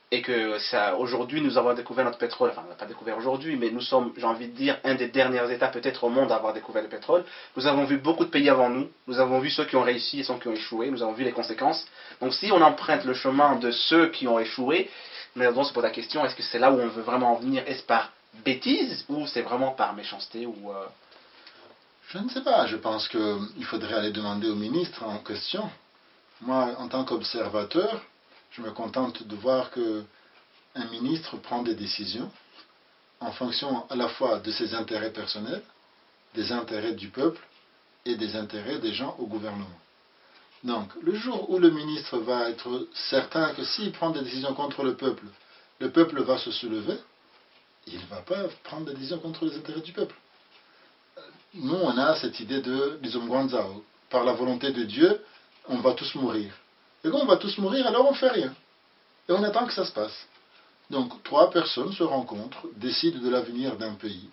et que aujourd'hui nous avons découvert notre pétrole, enfin on n'a pas découvert aujourd'hui, mais nous sommes, j'ai envie de dire, un des derniers États peut-être au monde à avoir découvert le pétrole. Nous avons vu beaucoup de pays avant nous, nous avons vu ceux qui ont réussi et ceux qui ont échoué, nous avons vu les conséquences. Donc si on emprunte le chemin de ceux qui ont échoué, on se pose la question, est-ce que c'est là où on veut vraiment en venir? Est-ce par bêtise ou c'est vraiment par méchanceté Je ne sais pas, je pense qu'il faudrait aller demander au ministre en question. Moi, en tant qu'observateur, je me contente de voir qu'un ministre prend des décisions en fonction à la fois de ses intérêts personnels, des intérêts du peuple et des intérêts des gens au gouvernement. Donc, le jour où le ministre va être certain que s'il prend des décisions contre le peuple va se soulever, il ne va pas prendre des décisions contre les intérêts du peuple. Nous, on a cette idée de Bizumgwanzao. Par la volonté de Dieu, on va tous mourir. Et quand on va tous mourir, alors on ne fait rien. Et on attend que ça se passe. Donc, 3 personnes se rencontrent, décident de l'avenir d'un pays,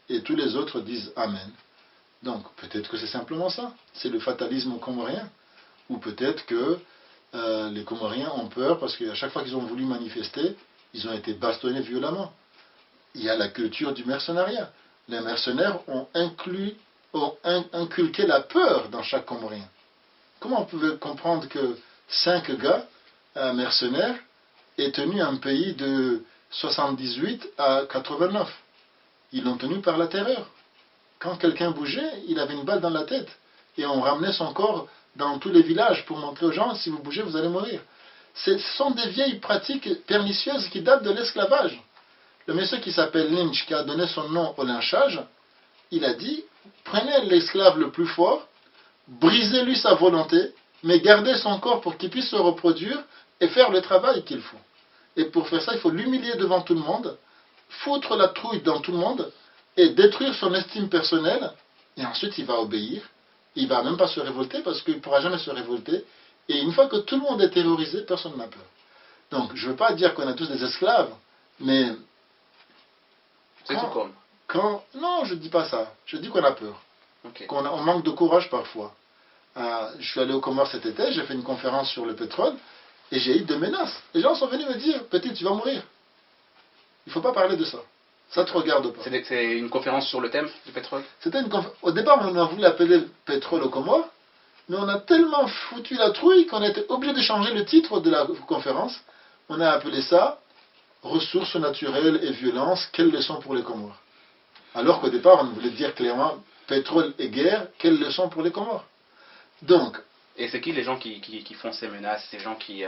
et tous les autres disent Amen. Donc, peut-être que c'est simplement ça. C'est le fatalisme comorien. Ou peut-être que les Comoriens ont peur parce qu'à chaque fois qu'ils ont voulu manifester, ils ont été bastonnés violemment. Il y a la culture du mercenariat. Les mercenaires ont inculqué la peur dans chaque Comorien. Comment on pouvait comprendre que 5 gars, mercenaires, aient tenu un pays de 78 à 89? Ils l'ont tenu par la terreur. Quand quelqu'un bougeait, il avait une balle dans la tête. Et on ramenait son corps dans tous les villages pour montrer aux gens, si vous bougez, vous allez mourir. Ce sont des vieilles pratiques pernicieuses qui datent de l'esclavage. Le monsieur qui s'appelle Lynch, qui a donné son nom au lynchage, il a dit, prenez l'esclave le plus fort, brisez-lui sa volonté, mais gardez son corps pour qu'il puisse se reproduire et faire le travail qu'il faut. Et pour faire ça, il faut l'humilier devant tout le monde, foutre la trouille dans tout le monde, et détruire son estime personnelle, et ensuite il va obéir. Il ne va même pas se révolter parce qu'il ne pourra jamais se révolter. Et une fois que tout le monde est terrorisé, personne n'a peur. Donc, je ne veux pas dire qu'on a tous des esclaves, mais... C'est tout comme. Non, je ne dis pas ça. Je dis qu'on a peur. Okay. On manque de courage parfois. Je suis allé au Comores cet été, j'ai fait une conférence sur le pétrole, et j'ai eu des menaces. Les gens sont venus me dire, petit, tu vas mourir. Il ne faut pas parler de ça. Ça ne te regarde pas. C'est une conférence sur le thème du pétrole? Au départ, on a voulu appeler pétrole au Comores, mais on a tellement foutu la trouille qu'on a été obligé de changer le titre de la conférence. On a appelé ça ressources naturelles et violence, quelles leçons pour les Comores? Alors qu'au départ, on voulait dire clairement pétrole et guerre, quelles leçons pour les Comores? Donc. Et c'est qui les gens qui font ces menaces, ces gens qui.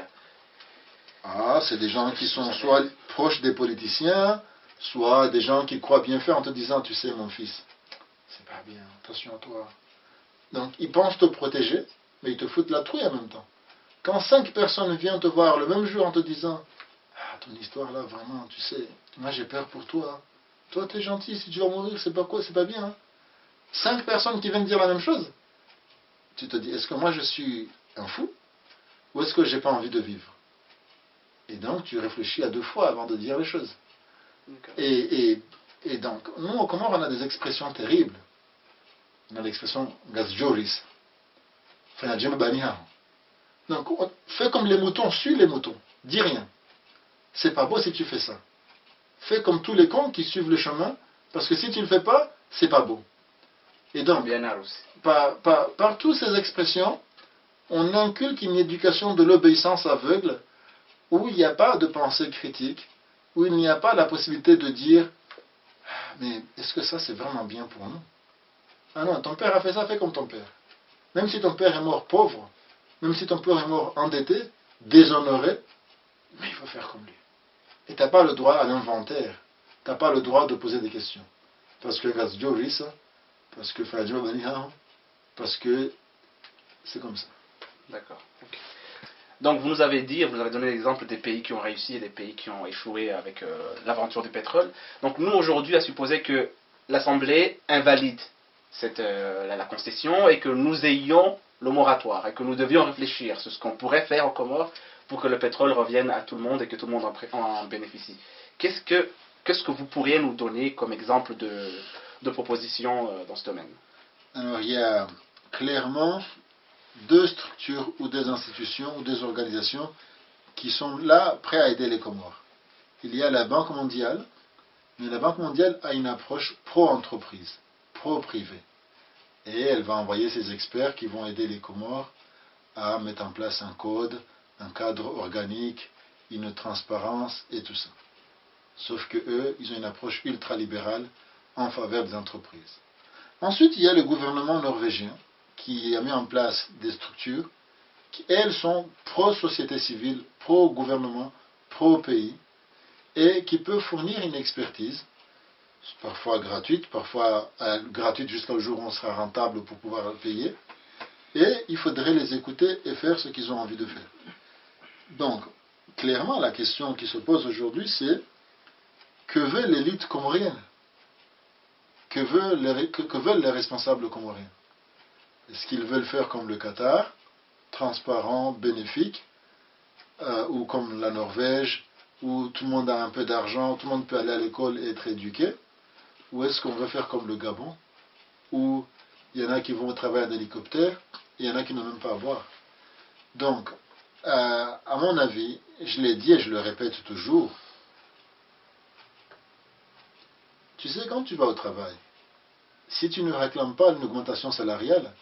C'est des gens qui sont soit proches des politiciens, soit des gens qui croient bien faire en te disant, tu sais mon fils, c'est pas bien, attention à toi. Donc ils pensent te protéger, mais ils te foutent la trouille en même temps. Quand 5 personnes viennent te voir le même jour en te disant, ton histoire là, vraiment, tu sais, moi j'ai peur pour toi. Toi t'es gentil, si tu vas mourir, c'est pas bien. Hein. 5 personnes qui viennent dire la même chose. Tu te dis, est-ce que moi je suis un fou, ou est-ce que j'ai pas envie de vivre? Et donc tu réfléchis à 2 fois avant de dire les choses. Et donc, nous, au Comores, on a des expressions terribles. On a l'expression Gazjoris. Donc, fais comme les moutons, suis les moutons. Dis rien. C'est pas beau si tu fais ça. Fais comme tous les cons qui suivent le chemin, parce que si tu ne le fais pas, c'est pas beau. Et donc, par toutes ces expressions, on inculque une éducation de l'obéissance aveugle, où il n'y a pas de pensée critique, où il n'y a pas la possibilité de dire mais est-ce que ça c'est vraiment bien pour nous? Ah non, ton père a fait ça, fais comme ton père. Même si ton père est mort pauvre, même si ton père est mort endetté, déshonoré, mais il faut faire comme lui. Et tu n'as pas le droit à l'inventaire. Tu n'as pas le droit de poser des questions. Parce que parce que c'est comme ça. D'accord. Okay. Donc vous nous avez donné l'exemple des pays qui ont réussi et des pays qui ont échoué avec l'aventure du pétrole. Donc nous aujourd'hui, à supposer que l'Assemblée invalide la concession et que nous ayons le moratoire et que nous devions réfléchir sur ce qu'on pourrait faire aux Comores pour que le pétrole revienne à tout le monde et que tout le monde en bénéficie. Qu'est-ce que vous pourriez nous donner comme exemple de proposition dans ce domaine? Alors il y a clairement 2 structures ou des institutions ou des organisations qui sont là prêts à aider les Comores. Il y a la Banque mondiale, mais la Banque mondiale a une approche pro-entreprise, pro-privé. Et elle va envoyer ses experts qui vont aider les Comores à mettre en place un code, un cadre organique, une transparence et tout ça. Sauf que eux, ils ont une approche ultralibérale en faveur des entreprises. Ensuite, il y a le gouvernement norvégien qui a mis en place des structures qui, elles, sont pro-société civile, pro-gouvernement, pro-pays, et qui peuvent fournir une expertise, parfois gratuite jusqu'au jour où on sera rentable pour pouvoir payer, et il faudrait les écouter et faire ce qu'ils ont envie de faire. Donc, clairement, la question qui se pose aujourd'hui, c'est que veut l'élite comorienne? Que veulent les responsables comoriens? Est-ce qu'ils veulent faire comme le Qatar, transparent, bénéfique, ou comme la Norvège, où tout le monde a un peu d'argent, tout le monde peut aller à l'école et être éduqué? Ou est-ce qu'on veut faire comme le Gabon, où il y en a qui vont au travail en hélicoptère, et il y en a qui n'ont même pas à boire? Donc, à mon avis, je l'ai dit et je le répète toujours, tu sais, quand tu vas au travail, si tu ne réclames pas une augmentation salariale,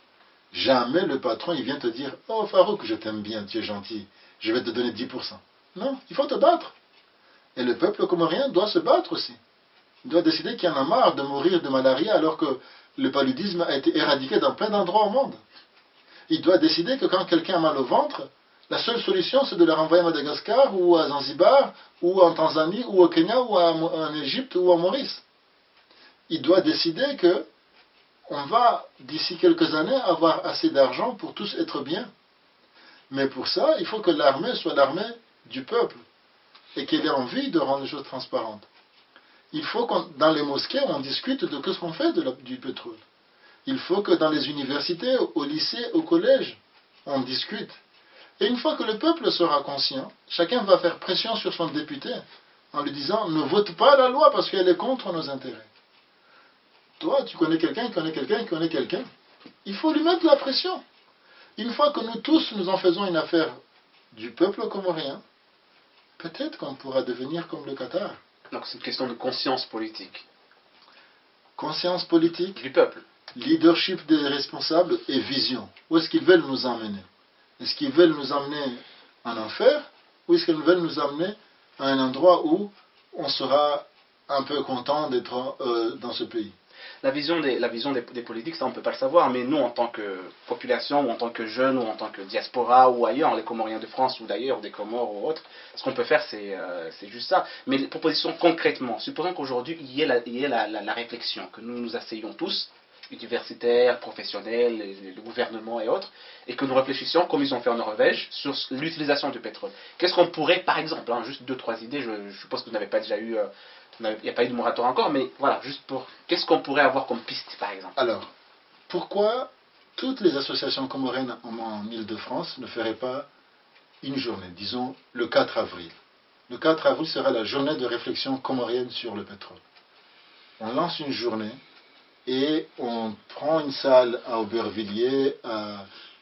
jamais le patron il vient te dire « Oh Farouk, je t'aime bien, tu es gentil, je vais te donner 10%. » Non, il faut te battre. Et le peuple comorien doit se battre aussi. Il doit décider qu'il y en a marre de mourir de malaria alors que le paludisme a été éradiqué dans plein d'endroits au monde. Il doit décider que quand quelqu'un a mal au ventre, la seule solution c'est de le renvoyer à Madagascar ou à Zanzibar ou en Tanzanie ou au Kenya ou en Égypte ou en Maurice. Il doit décider que on va, d'ici quelques années, avoir assez d'argent pour tous être bien. Mais pour ça, il faut que l'armée soit l'armée du peuple et qu'elle ait envie de rendre les choses transparentes. Il faut que dans les mosquées, on discute de ce qu'on fait du pétrole. Il faut que dans les universités, au lycée, au collège, on discute. Et une fois que le peuple sera conscient, chacun va faire pression sur son député en lui disant « Ne vote pas la loi parce qu'elle est contre nos intérêts. » Toi, tu connais quelqu'un, qui connaît quelqu'un, qui connaît quelqu'un. Il faut lui mettre la pression. Une fois que nous tous, nous en faisons une affaire du peuple comorien, peut-être qu'on pourra devenir comme le Qatar. Donc c'est une question de conscience politique. Conscience politique, Du peuple. leadership des responsables et vision. Où est-ce qu'ils veulent nous emmener? Est-ce qu'ils veulent nous emmener en enfer? Ou est-ce qu'ils veulent nous emmener à un endroit où on sera un peu content d'être dans ce pays? La vision des politiques, ça on ne peut pas le savoir, mais nous en tant que population, ou en tant que jeunes, ou en tant que diaspora, ou ailleurs, les Comoriens de France, ou d'ailleurs, des Comores ou autres, ce qu'on peut faire c'est juste ça. Mais les propositions concrètement, supposons qu'aujourd'hui il y ait la réflexion, que nous nous asseyons tous, universitaires, professionnels, le gouvernement et autres, et que nous réfléchissions, comme ils ont fait en Norvège, sur l'utilisation du pétrole. Qu'est-ce qu'on pourrait, par exemple, juste 2-3 idées, je suppose que vous n'avez pas déjà eu... il n'y a pas eu de moratoire encore, mais voilà, juste pour... Qu'est-ce qu'on pourrait avoir comme piste, par exemple? Alors, pourquoi toutes les associations comoriennes en Île-de-France ne feraient pas une journée, disons le 4 avril? Le 4 avril sera la journée de réflexion comorienne sur le pétrole. On lance une journée et on prend une salle à Aubervilliers,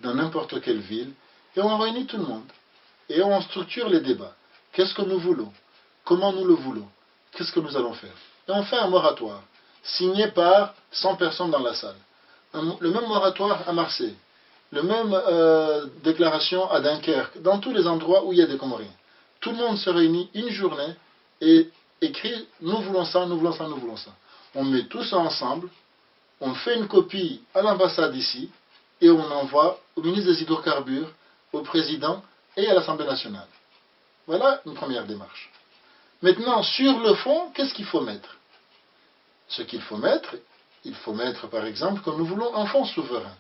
dans n'importe quelle ville, et on réunit tout le monde. Et on structure les débats. Qu'est-ce que nous voulons? Comment nous le voulons? Qu'est-ce que nous allons faire? Et on fait un moratoire, signé par 100 personnes dans la salle. Le même moratoire à Marseille, le même déclaration à Dunkerque, dans tous les endroits où il y a des Comoriens. Tout le monde se réunit une journée et écrit « Nous voulons ça, nous voulons ça, nous voulons ça ». On met tout ça ensemble, on fait une copie à l'ambassade ici, et on envoie au ministre des Hydrocarbures, au président et à l'Assemblée nationale. Voilà une première démarche. Maintenant, sur le fond, qu'est-ce qu'il faut mettre? Ce qu'il faut mettre, par exemple que nous voulons un fonds souverain.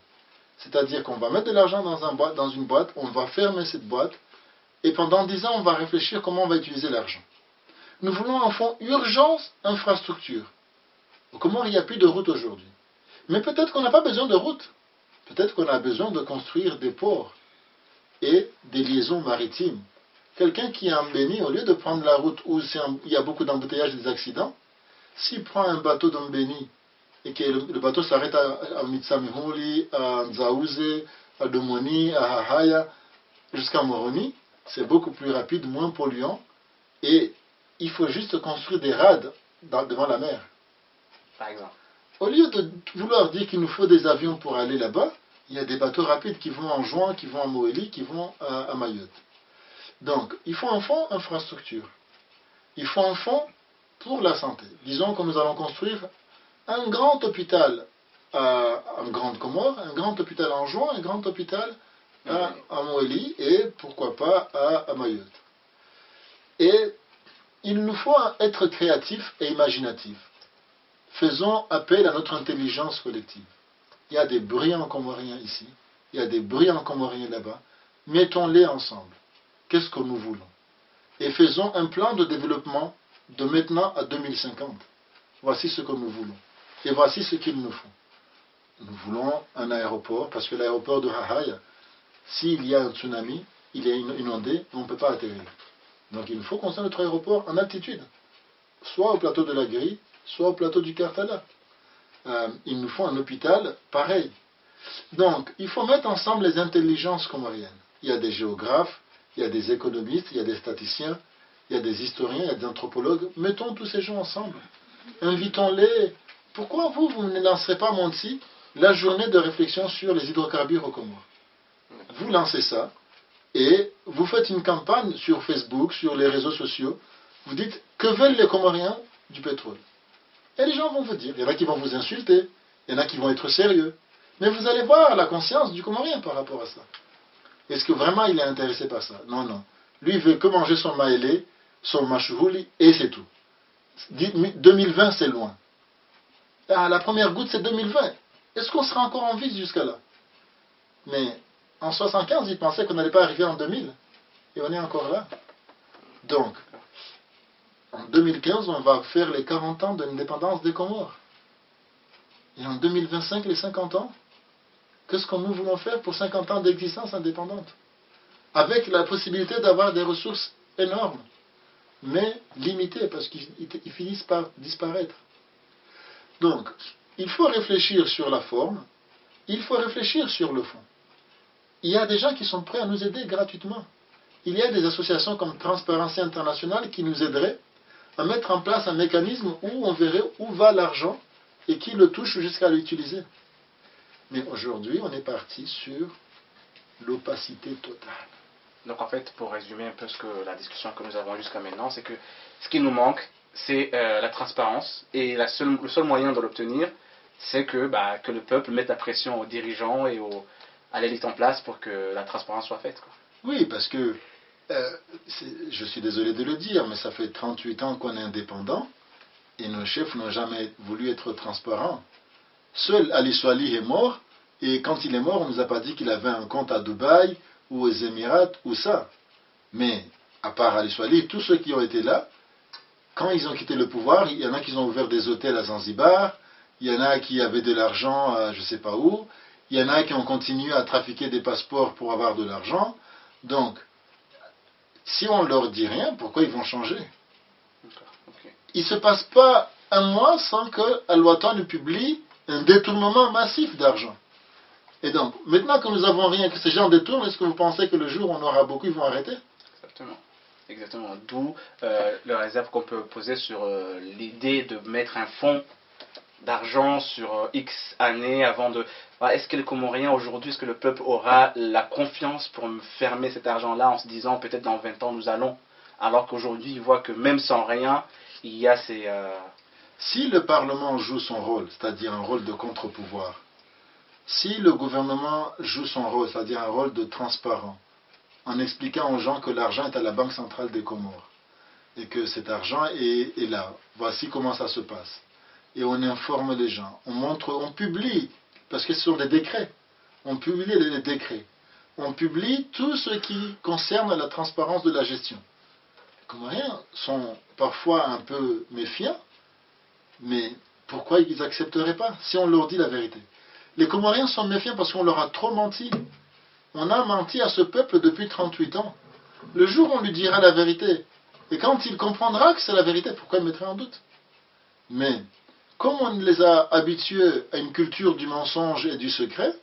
C'est-à-dire qu'on va mettre de l'argent dans une boîte, on va fermer cette boîte, et pendant 10 ans, on va réfléchir comment on va utiliser l'argent. Nous voulons un fonds urgence infrastructure. Comment il n'y a plus de route aujourd'hui? Mais peut-être qu'on n'a pas besoin de route. Peut-être qu'on a besoin de construire des ports et des liaisons maritimes. Quelqu'un qui est en Mbéni, au lieu de prendre la route où il y a beaucoup d'embouteillages et des accidents, s'il prend un bateau d'Mbéni et que le bateau s'arrête à Mitsamiholi, à Nzaouze, à Domoni, à Hahaya, jusqu'à Moroni, c'est beaucoup plus rapide, moins polluant, et il faut juste construire des rades devant la mer. Par exemple. Au lieu de vouloir dire qu'il nous faut des avions pour aller là-bas, il y a des bateaux rapides qui vont en Juin, qui vont à Moélie, qui vont à Mayotte. Donc, il faut un fonds infrastructure. Il faut un fonds pour la santé. Disons que nous allons construire un grand hôpital en Grande Comore, un grand hôpital en Juin, un grand hôpital à Moélie et pourquoi pas à Mayotte. Et il nous faut être créatifs et imaginatifs. Faisons appel à notre intelligence collective. Il y a des brillants Comoriens ici. il y a des brillants Comoriens là-bas. Mettons-les ensemble. Qu'est-ce que nous voulons? Et faisons un plan de développement de maintenant à 2050. Voici ce que nous voulons. Et voici ce qu'il nous faut. Nous voulons un aéroport, parce que l'aéroport de Rahaya, s'il y a un tsunami, il est inondé, on ne peut pas atterrir. Donc il faut construire notre aéroport en altitude, soit au plateau de la Grille, soit au plateau du Kartala. Il nous faut un hôpital pareil. Donc il faut mettre ensemble les intelligences comoriennes. Il y a des géographes, il y a des économistes, il y a des statisticiens, il y a des historiens, il y a des anthropologues. Mettons tous ces gens ensemble. Invitons-les. Pourquoi vous ne lancerez pas, Monty, la journée de réflexion sur les hydrocarbures aux Comores? Vous lancez ça et vous faites une campagne sur Facebook, sur les réseaux sociaux. Vous dites, que veulent les Comoriens du pétrole? Et les gens vont vous dire. Il y en a qui vont vous insulter, il y en a qui vont être sérieux. Mais vous allez voir la conscience du Comorien par rapport à ça. Est-ce que vraiment il est intéressé par ça? Non, non. Lui, il veut que manger son maélé, son machouhouli, et c'est tout. 2020, c'est loin. Ah, la première goutte, c'est 2020. Est-ce qu'on sera encore en vie jusqu'à là? Mais en 75, ils pensaient qu'on n'allait pas arriver en 2000. Et on est encore là. Donc, en 2015, on va faire les 40 ans de l'indépendance des Comores. Et en 2025, les 50 ans. Qu'est-ce que nous voulons faire pour 50 ans d'existence indépendante? Avec la possibilité d'avoir des ressources énormes, mais limitées, parce qu'ils finissent par disparaître. Donc, il faut réfléchir sur la forme, il faut réfléchir sur le fond. Il y a des gens qui sont prêts à nous aider gratuitement. Il y a des associations comme Transparency International qui nous aideraient à mettre en place un mécanisme où on verrait où va l'argent et qui le touche jusqu'à l'utiliser. Mais aujourd'hui, on est parti sur l'opacité totale. Donc en fait, pour résumer un peu la discussion que nous avons jusqu'à maintenant, c'est que ce qui nous manque, c'est la transparence. Et le seul moyen de l'obtenir, c'est que le peuple mette la pression aux dirigeants et à l'élite en place pour que la transparence soit faite, quoi. Oui, parce que, je suis désolé de le dire, mais ça fait 38 ans qu'on est indépendant et nos chefs n'ont jamais voulu être transparents. Seul Ali Swali est mort, et quand il est mort, on ne nous a pas dit qu'il avait un compte à Dubaï, ou aux Émirats, ou ça. Mais, à part Ali Swali, tous ceux qui ont été là, quand ils ont quitté le pouvoir, il y en a qui ont ouvert des hôtels à Zanzibar, il y en a qui avaient de l'argent à je ne sais pas où, il y en a qui ont continué à trafiquer des passeports pour avoir de l'argent. Donc, si on ne leur dit rien, pourquoi ils vont changer? Okay. Il ne se passe pas un mois sans que Al-Watan ne publie un détournement massif d'argent. Et donc, maintenant que nous n'avons rien, que ces gens détournent, est-ce que vous pensez que le jour où on aura beaucoup, ils vont arrêter? Exactement. D'où la réserve qu'on peut poser sur l'idée de mettre un fonds d'argent sur X années avant de... Est-ce que les Comoriens aujourd'hui, est-ce que le peuple aura la confiance pour fermer cet argent-là en se disant peut-être dans 20 ans nous allons, alors qu'aujourd'hui ils voient que même sans rien, il y a ces... Si le Parlement joue son rôle, c'est-à-dire un rôle de contre-pouvoir, si le gouvernement joue son rôle, c'est-à-dire un rôle de transparent, en expliquant aux gens que l'argent est à la Banque centrale des Comores, et que cet argent est là, voici comment ça se passe, et on informe les gens, on montre, on publie, parce que ce sont des décrets, on publie les décrets, on publie tout ce qui concerne la transparence de la gestion. Les Comoriens sont parfois un peu méfiants, mais pourquoi ils n'accepteraient pas si on leur dit la vérité? Les Comoriens sont méfiants parce qu'on leur a trop menti. On a menti à ce peuple depuis 38 ans. Le jour où on lui dira la vérité, et quand il comprendra que c'est la vérité, pourquoi il mettrait en doute? Mais comme on les a habitués à une culture du mensonge et du secret,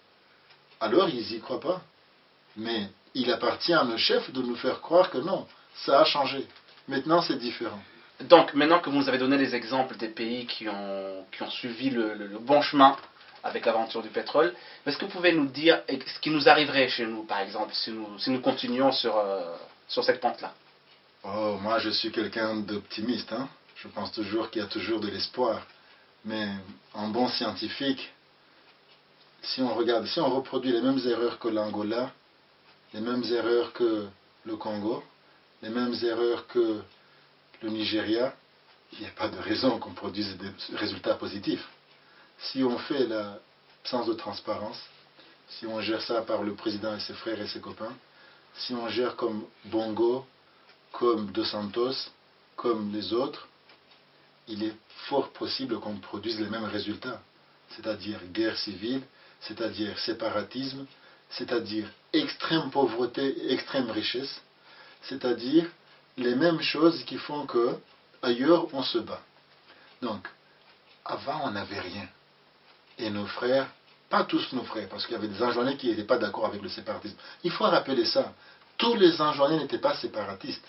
alors ils n'y croient pas. Mais il appartient à nos chefs de nous faire croire que non, ça a changé. Maintenant c'est différent. Donc, maintenant que vous nous avez donné les exemples des pays qui ont suivi le bon chemin avec l'aventure du pétrole, est-ce que vous pouvez nous dire ce qui nous arriverait chez nous, par exemple, si nous continuions sur cette pente-là? Oh, moi je suis quelqu'un d'optimiste, hein. Je pense toujours qu'il y a toujours de l'espoir. Mais en bon scientifique, si on reproduit les mêmes erreurs que l'Angola, les mêmes erreurs que le Congo, les mêmes erreurs que le Nigeria, il n'y a pas de raison qu'on produise des résultats positifs. Si on fait l'absence de transparence, si on gère ça par le président et ses frères et ses copains, si on gère comme Bongo, comme Dos Santos, comme les autres, il est fort possible qu'on produise les mêmes résultats, c'est-à-dire guerre civile, c'est-à-dire séparatisme, c'est-à-dire extrême pauvreté et extrême richesse, c'est-à-dire les mêmes choses qui font que ailleurs on se bat. Donc, avant on n'avait rien. Et nos frères, pas tous nos frères, parce qu'il y avait des Anjouanais qui n'étaient pas d'accord avec le séparatisme. Il faut rappeler ça. Tous les Anjouanais n'étaient pas séparatistes.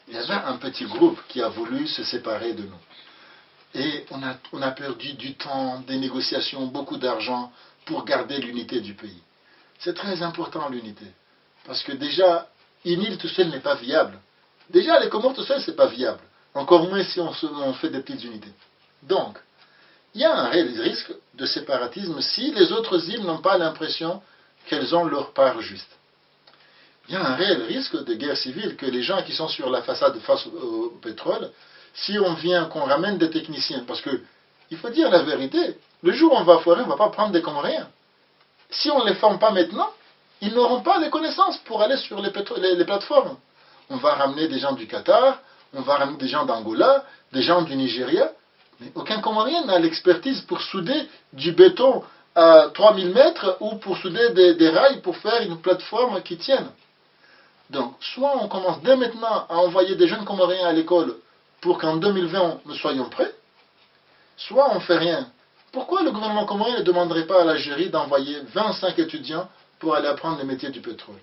Il y avait un petit groupe qui a voulu se séparer de nous. Et on a perdu du temps, des négociations, beaucoup d'argent pour garder l'unité du pays. C'est très important l'unité. Parce que déjà, une île tout seul n'est pas viable. Déjà, les Comores tout seul, ce n'est pas viable. Encore moins si on fait des petites unités. Donc, il y a un réel risque de séparatisme si les autres îles n'ont pas l'impression qu'elles ont leur part juste. Il y a un réel risque de guerre civile que les gens qui sont sur la façade face au pétrole, si on vient, qu'on ramène des techniciens, parce que il faut dire la vérité, le jour où on va foirer, on ne va pas prendre des Comoriens. Si on ne les forme pas maintenant, ils n'auront pas les connaissances pour aller sur les plateformes. On va ramener des gens du Qatar, on va ramener des gens d'Angola, des gens du Nigeria, mais aucun Comorien n'a l'expertise pour souder du béton à 3000 mètres ou pour souder des rails pour faire une plateforme qui tienne. Donc, soit on commence dès maintenant à envoyer des jeunes Comoriens à l'école pour qu'en 2020 nous soyons prêts, soit on ne fait rien. Pourquoi le gouvernement comorien ne demanderait pas à l'Algérie d'envoyer 25 étudiants pour aller apprendre les métiers du pétrole?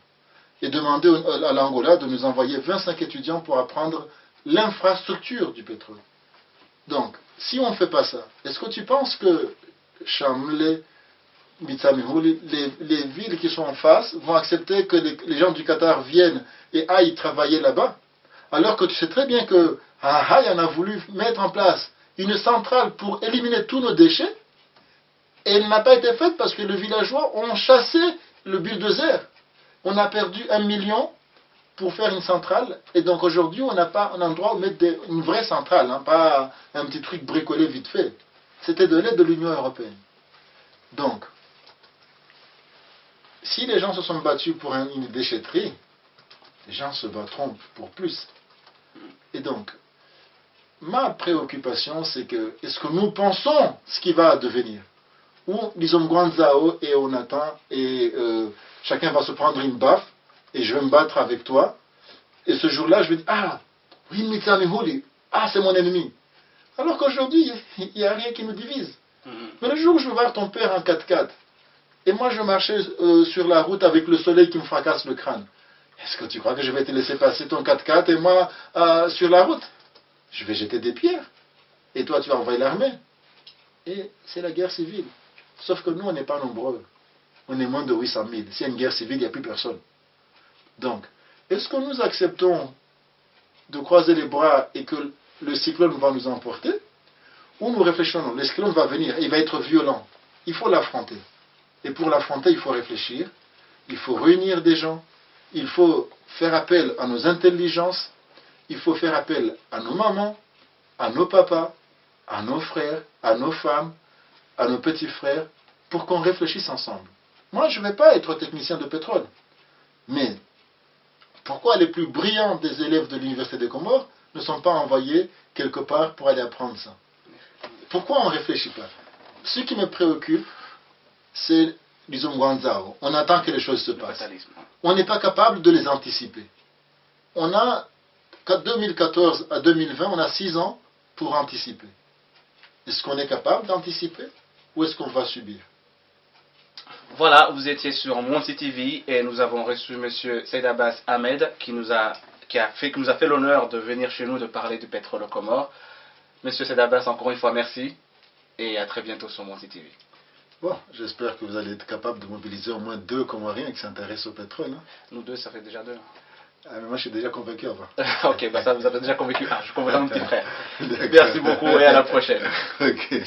Et demander à l'Angola de nous envoyer 25 étudiants pour apprendre l'infrastructure du pétrole. Donc, si on ne fait pas ça, est-ce que tu penses que Chamlé, Mitsamihou, les villes qui sont en face vont accepter que les gens du Qatar viennent et aillent travailler là-bas? Alors que tu sais très bien que Haï en a voulu mettre en place une centrale pour éliminer tous nos déchets, et elle n'a pas été faite parce que les villageois ont chassé le bulldozer. On a perdu 1 million pour faire une centrale, et donc aujourd'hui on n'a pas un endroit où mettre une vraie centrale, hein, pas un petit truc bricolé vite fait. C'était de l'aide de l'Union européenne. Donc, si les gens se sont battus pour une déchetterie, les gens se battront pour plus. Et donc, ma préoccupation, c'est que, est-ce que nous pensons ce qui va devenir? Ou, disons, Guanzao et on attend, et chacun va se prendre une baffe, et je vais me battre avec toi, et ce jour-là, je vais dire, ah, oui, Mitsamihuli, ah, c'est mon ennemi. Alors qu'aujourd'hui, il n'y a rien qui nous divise. Mais le jour où je vais voir ton père en 4x4, et moi je marchais sur la route avec le soleil qui me fracasse le crâne, est-ce que tu crois que je vais te laisser passer ton 4x4 et moi sur la route? Je vais jeter des pierres. Et toi, tu vas envoyer l'armée. Et c'est la guerre civile. Sauf que nous, on n'est pas nombreux. On est moins de 800 000. S'il y a une guerre civile, il n'y a plus personne. Donc, est-ce que nous acceptons de croiser les bras et que le cyclone va nous emporter? Ou nous réfléchissons, le cyclone va venir et il va être violent. Il faut l'affronter. Et pour l'affronter, il faut réfléchir. Il faut réunir des gens. Il faut faire appel à nos intelligences. Il faut faire appel à nos mamans, à nos papas, à nos frères, à nos femmes, à nos petits frères, pour qu'on réfléchisse ensemble. Moi, je ne vais pas être technicien de pétrole. Mais pourquoi les plus brillants des élèves de l'Université des Comores ne sont pas envoyés quelque part pour aller apprendre ça? Pourquoi on ne réfléchit pas? Ce qui me préoccupe, c'est, disons, Guanzao. On attend que les choses se passent. On n'est pas capable de les anticiper. On a, de 2014 à 2020, on a 6 ans pour anticiper. Est-ce qu'on est capable d'anticiper ou est-ce qu'on va subir? Voilà, vous étiez sur Monti TV et nous avons reçu M. Seyd Abbas Ahmed qui nous a fait l'honneur de venir chez nous de parler du pétrole au Comores. M. Seyd Abbas, encore une fois, merci et à très bientôt sur Monti TV. Bon, j'espère que vous allez être capable de mobiliser au moins 2 Comoriens qui s'intéressent au pétrole. Hein. Nous 2, ça fait déjà 2. Ah, mais moi, je suis déjà convaincu avant. Ok, bah ça vous avez déjà convaincu. Je suis convaincu mon petit frère. Merci beaucoup et à la prochaine. Ok.